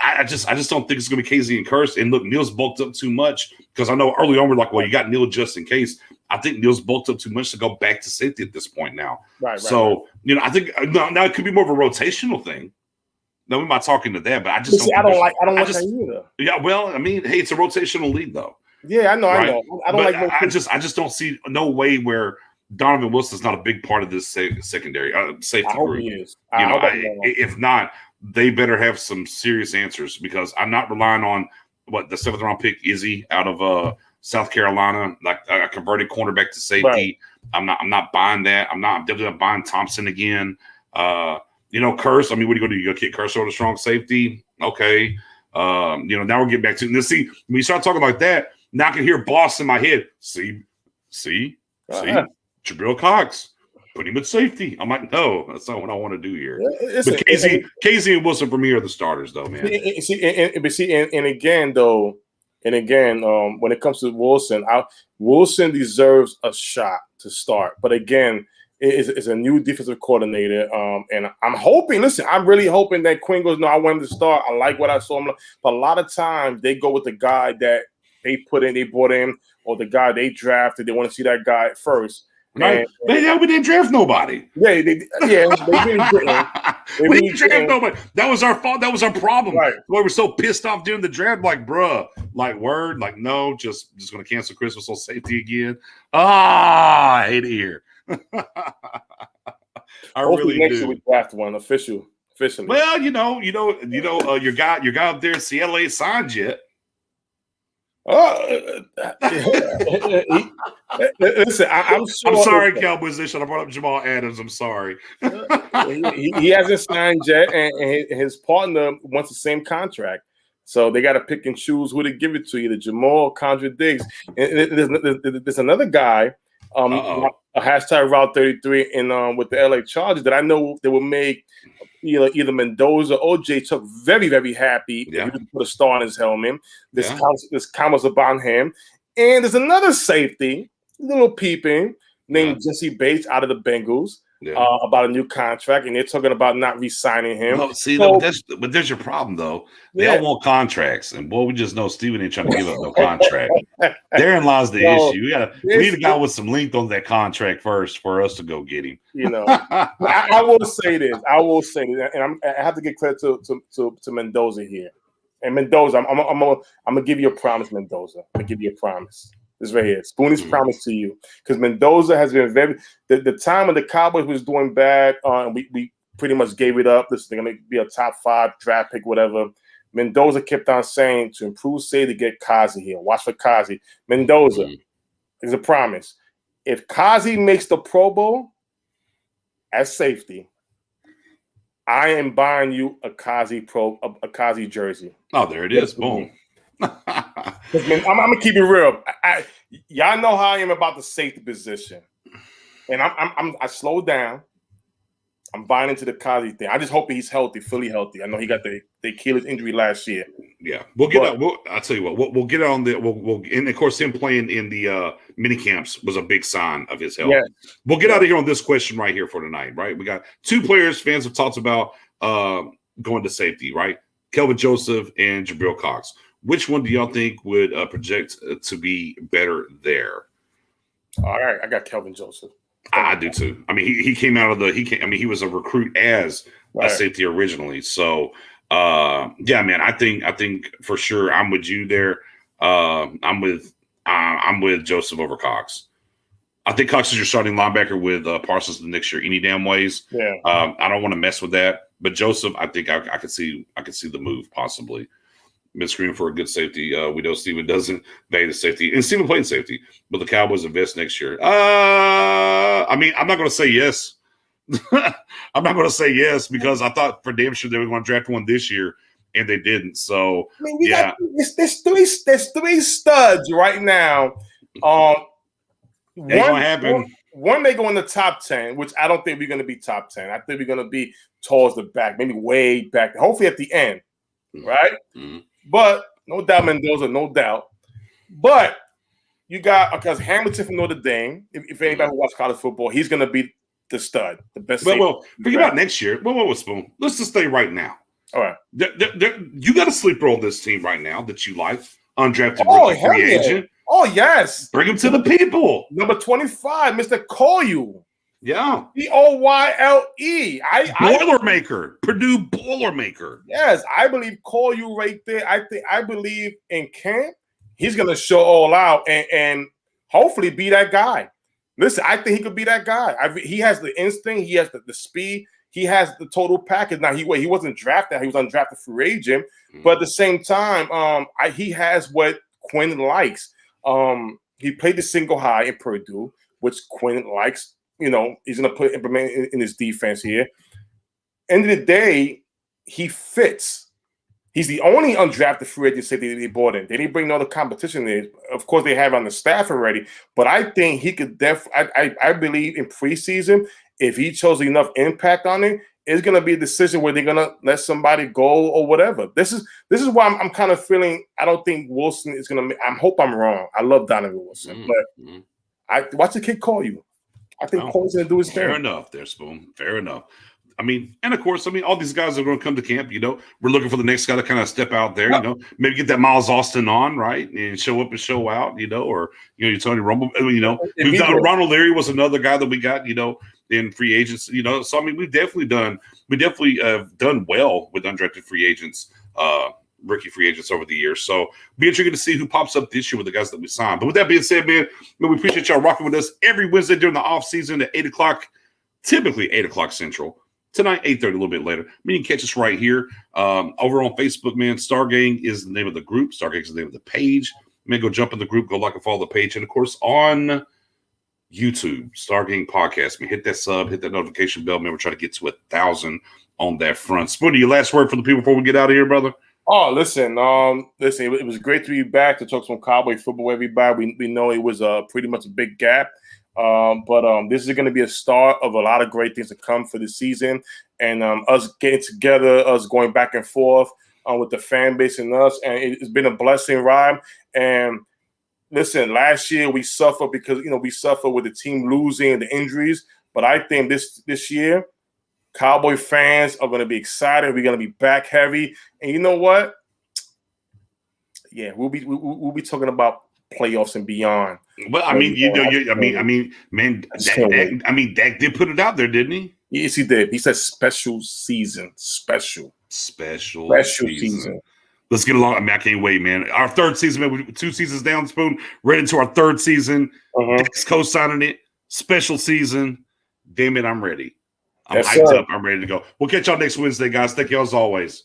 I just don't think it's going to be KZ and Curse. And look, Neal's bulked up too much, because I know early on we're like, well, you got Neal just in case. I think Neal's bulked up too much to go back to safety at this point now. Right. I think now it could be more of a rotational thing. Now we might talk into that, but I just I don't like that either. Yeah, well, I mean, hey, it's a rotational league though. Yeah, I know, right? I know. I don't like. I just don't see no way where Donovan Wilson's not a big part of this secondary safety I hope group. he is. If not, they better have some serious answers, because I'm not relying on the 7th round pick Izzy out of South Carolina, like a converted cornerback to safety. Right. I'm not buying that. I'm definitely not buying Thompson again. Curse. I mean, what are you going to do? You go kick Curse over the strong safety? Okay. Now we're getting back to this. See, when you start talking like that, now I can hear Boss in my head. See, Jabril Cox, put him at safety. I'm like, no, that's not what I want to do here. But KZ and Wilson for me are the starters, though, man. And again, when it comes to Wilson, Wilson deserves a shot to start. But again, it's a new defensive coordinator, and I'm really hoping that Quinn goes, no, I want him to start. I like what I saw him. But a lot of times they go with the guy that they brought in, or the guy they drafted. They want to see that guy first. Right. We didn't draft nobody. Yeah, they really didn't. We didn't draft nobody. That was our fault. That was our problem. Right. We were so pissed off during the draft. Like, bruh, like, word, like, no, just going to cancel Christmas on safety again. I hate it here. I really next do. year we draft one officially. Well, your guy up there in Seattle ain't signed yet. Listen, I'm sure. I'm sorry, Cowboys Nation. I brought up Jamal Adams. I'm sorry. he hasn't signed yet, and his partner wants the same contract. So they got to pick and choose who to give it to, either Jamal or Condra Diggs. And there's another guy, a hashtag Route 33 in with the LA Chargers that I know they will make either Mendoza or Jay Chuck very, very happy. Yeah. If he put a star on his helmet. This comments about him. And there's another safety, little peeping, named Jesse Bates out of the Bengals. About a new contract, and they're talking about not re-signing him. Well, see, but there's your problem, though. They all want contracts, and boy, we just know Steven ain't trying to give up no contract. Therein lies the issue. We need a guy with some length on that contract first for us to go get him. I will say this, and I have to give credit to Mendoza here. And Mendoza, I'm gonna give you a promise, Mendoza. I'm gonna give you a promise. This right here, Spoonie's promise to you, because Mendoza has been very. The time when the Cowboys was doing bad, we pretty much gave it up. This is going to be a top 5 draft pick, whatever. Mendoza kept on saying to improve safety, get Kazi here. Watch for Kazi. Mendoza is a promise. If Kazi makes the Pro Bowl as safety, I am buying you a Kazi jersey. Oh, there it is. Boom. I'm gonna keep it real. Y'all know how I am about the safety position, and I slowed down. I'm buying into the Kazi thing. I just hope he's healthy, fully healthy. I know he got the Achilles injury last year. Yeah, we'll get. I'll tell you what. We'll get on the. And of course, him playing in the mini camps was a big sign of his health. Yeah. We'll get out of here on this question right here for tonight. Right, we got 2 players fans have talked about going to safety. Right, Kelvin Joseph and Jabril Cox. Which one do y'all think would project to be better there? All right, I got Kelvin Joseph. I do too. I mean, he came out of he was a recruit as a safety originally. So, yeah, man, I think for sure I'm with you there. I'm with Joseph over Cox. I think Cox is your starting linebacker with Parsons the next year any damn ways. Yeah. I don't want to mess with that. But Joseph, I think I could see the move possibly. Been screaming for a good safety. We know Steven doesn't value the safety, and Steven played safety, but the Cowboys invest next year. I mean, I'm not going to say yes. I'm not going to say yes because I thought for damn sure they were going to draft one this year, and they didn't. So, I mean, there's three studs right now. Ain't gonna happen. One, they go in the top 10, which I don't think we're going to be top 10. I think we're going to be towards the back, maybe way back, hopefully at the end, right? Mm-hmm. But no doubt Mendoza, no doubt. But you got, because Hamilton from Notre Dame, if anybody who watches college football, he's going to be the stud, the best. Well, think about next year. Well, Spoon, let's just stay right now. All right. You got a sleeper on this team right now that you like, undrafted free agent. Oh, yes. Bring him to the people. Number 25, Mr. Koyu. Yeah. Koyle. Boilermaker. Purdue Boilermaker. Yes, I believe Koyu right there. I believe in camp, he's going to show all out and hopefully be that guy. Listen, I think he could be that guy. He has the instinct. He has the speed. He has the total package. Now, he wasn't drafted. He was undrafted free agent. But at the same time, he has what Quinn likes. He played the single high in Purdue, which Quinn likes. You know, he's going to implement in his defense here. End of the day, he fits. He's the only undrafted free agent safety they brought in. They didn't bring no other competition there. Of course, they have on the staff already. But I think he could I believe in preseason, if he shows enough impact on it, it's going to be a decision where they're going to let somebody go or whatever. This is why I'm kind of feeling I don't think Wilson is going to – I hope I'm wrong. I love Donovan Wilson. But watch the kid call you. I think Cole's going to do his thing. Fair enough there, Spoon. Fair enough. I mean, and of course, all these guys are going to come to camp. You know, we're looking for the next guy to kind of step out there. You know, maybe get that Miles Austin on, right, and show up and show out. You know, or you Tony Rumble. You know, we've done Ronald Leary was another guy that we got. You know, in free agents. You know, so I mean, we've definitely done well with undrafted free agents, rookie free agents over the years. So be intriguing to see who pops up this year with the guys that we signed. But with that being said, man, we appreciate y'all rocking with us every Wednesday during the off season at 8:00, typically 8:00 Central. Tonight, 8:30, a little bit later. I mean, you can catch us right here over on Facebook, man. Star Gang is the name of the group. Star Gang is the name of the page. Man, go jump in the group, go like and follow the page. And, of course, on YouTube, Star Gang Podcast. Man, hit that sub, hit that notification bell. Man, we're trying to get to 1,000 on that front. Spoonie, your last word for the people before we get out of here, brother? Oh, listen, it was great to be back to talk some Cowboy football, everybody. We know it was pretty much a big gap. But this is going to be a start of a lot of great things to come for the season, and us getting together, us going back and forth with the fan base and us, and it's been a blessing ride. And listen, last year we suffered because we suffered with the team losing and the injuries, but I think this year, Cowboy fans are going to be excited. We're going to be back heavy, and you know what? Yeah, we'll be talking about playoffs and beyond. Well, I mean, man, Dak did put it out there, didn't he? Yes, he did. He said special season. Special season. Let's get along. I mean, I can't wait, man. Our third season, man. We're 2 seasons down, Spoon. Right into our third season. Dak's co-signing it. Special season. Damn it, I'm ready. I'm hyped up. I'm ready to go. We'll catch y'all next Wednesday, guys. Thank you as always.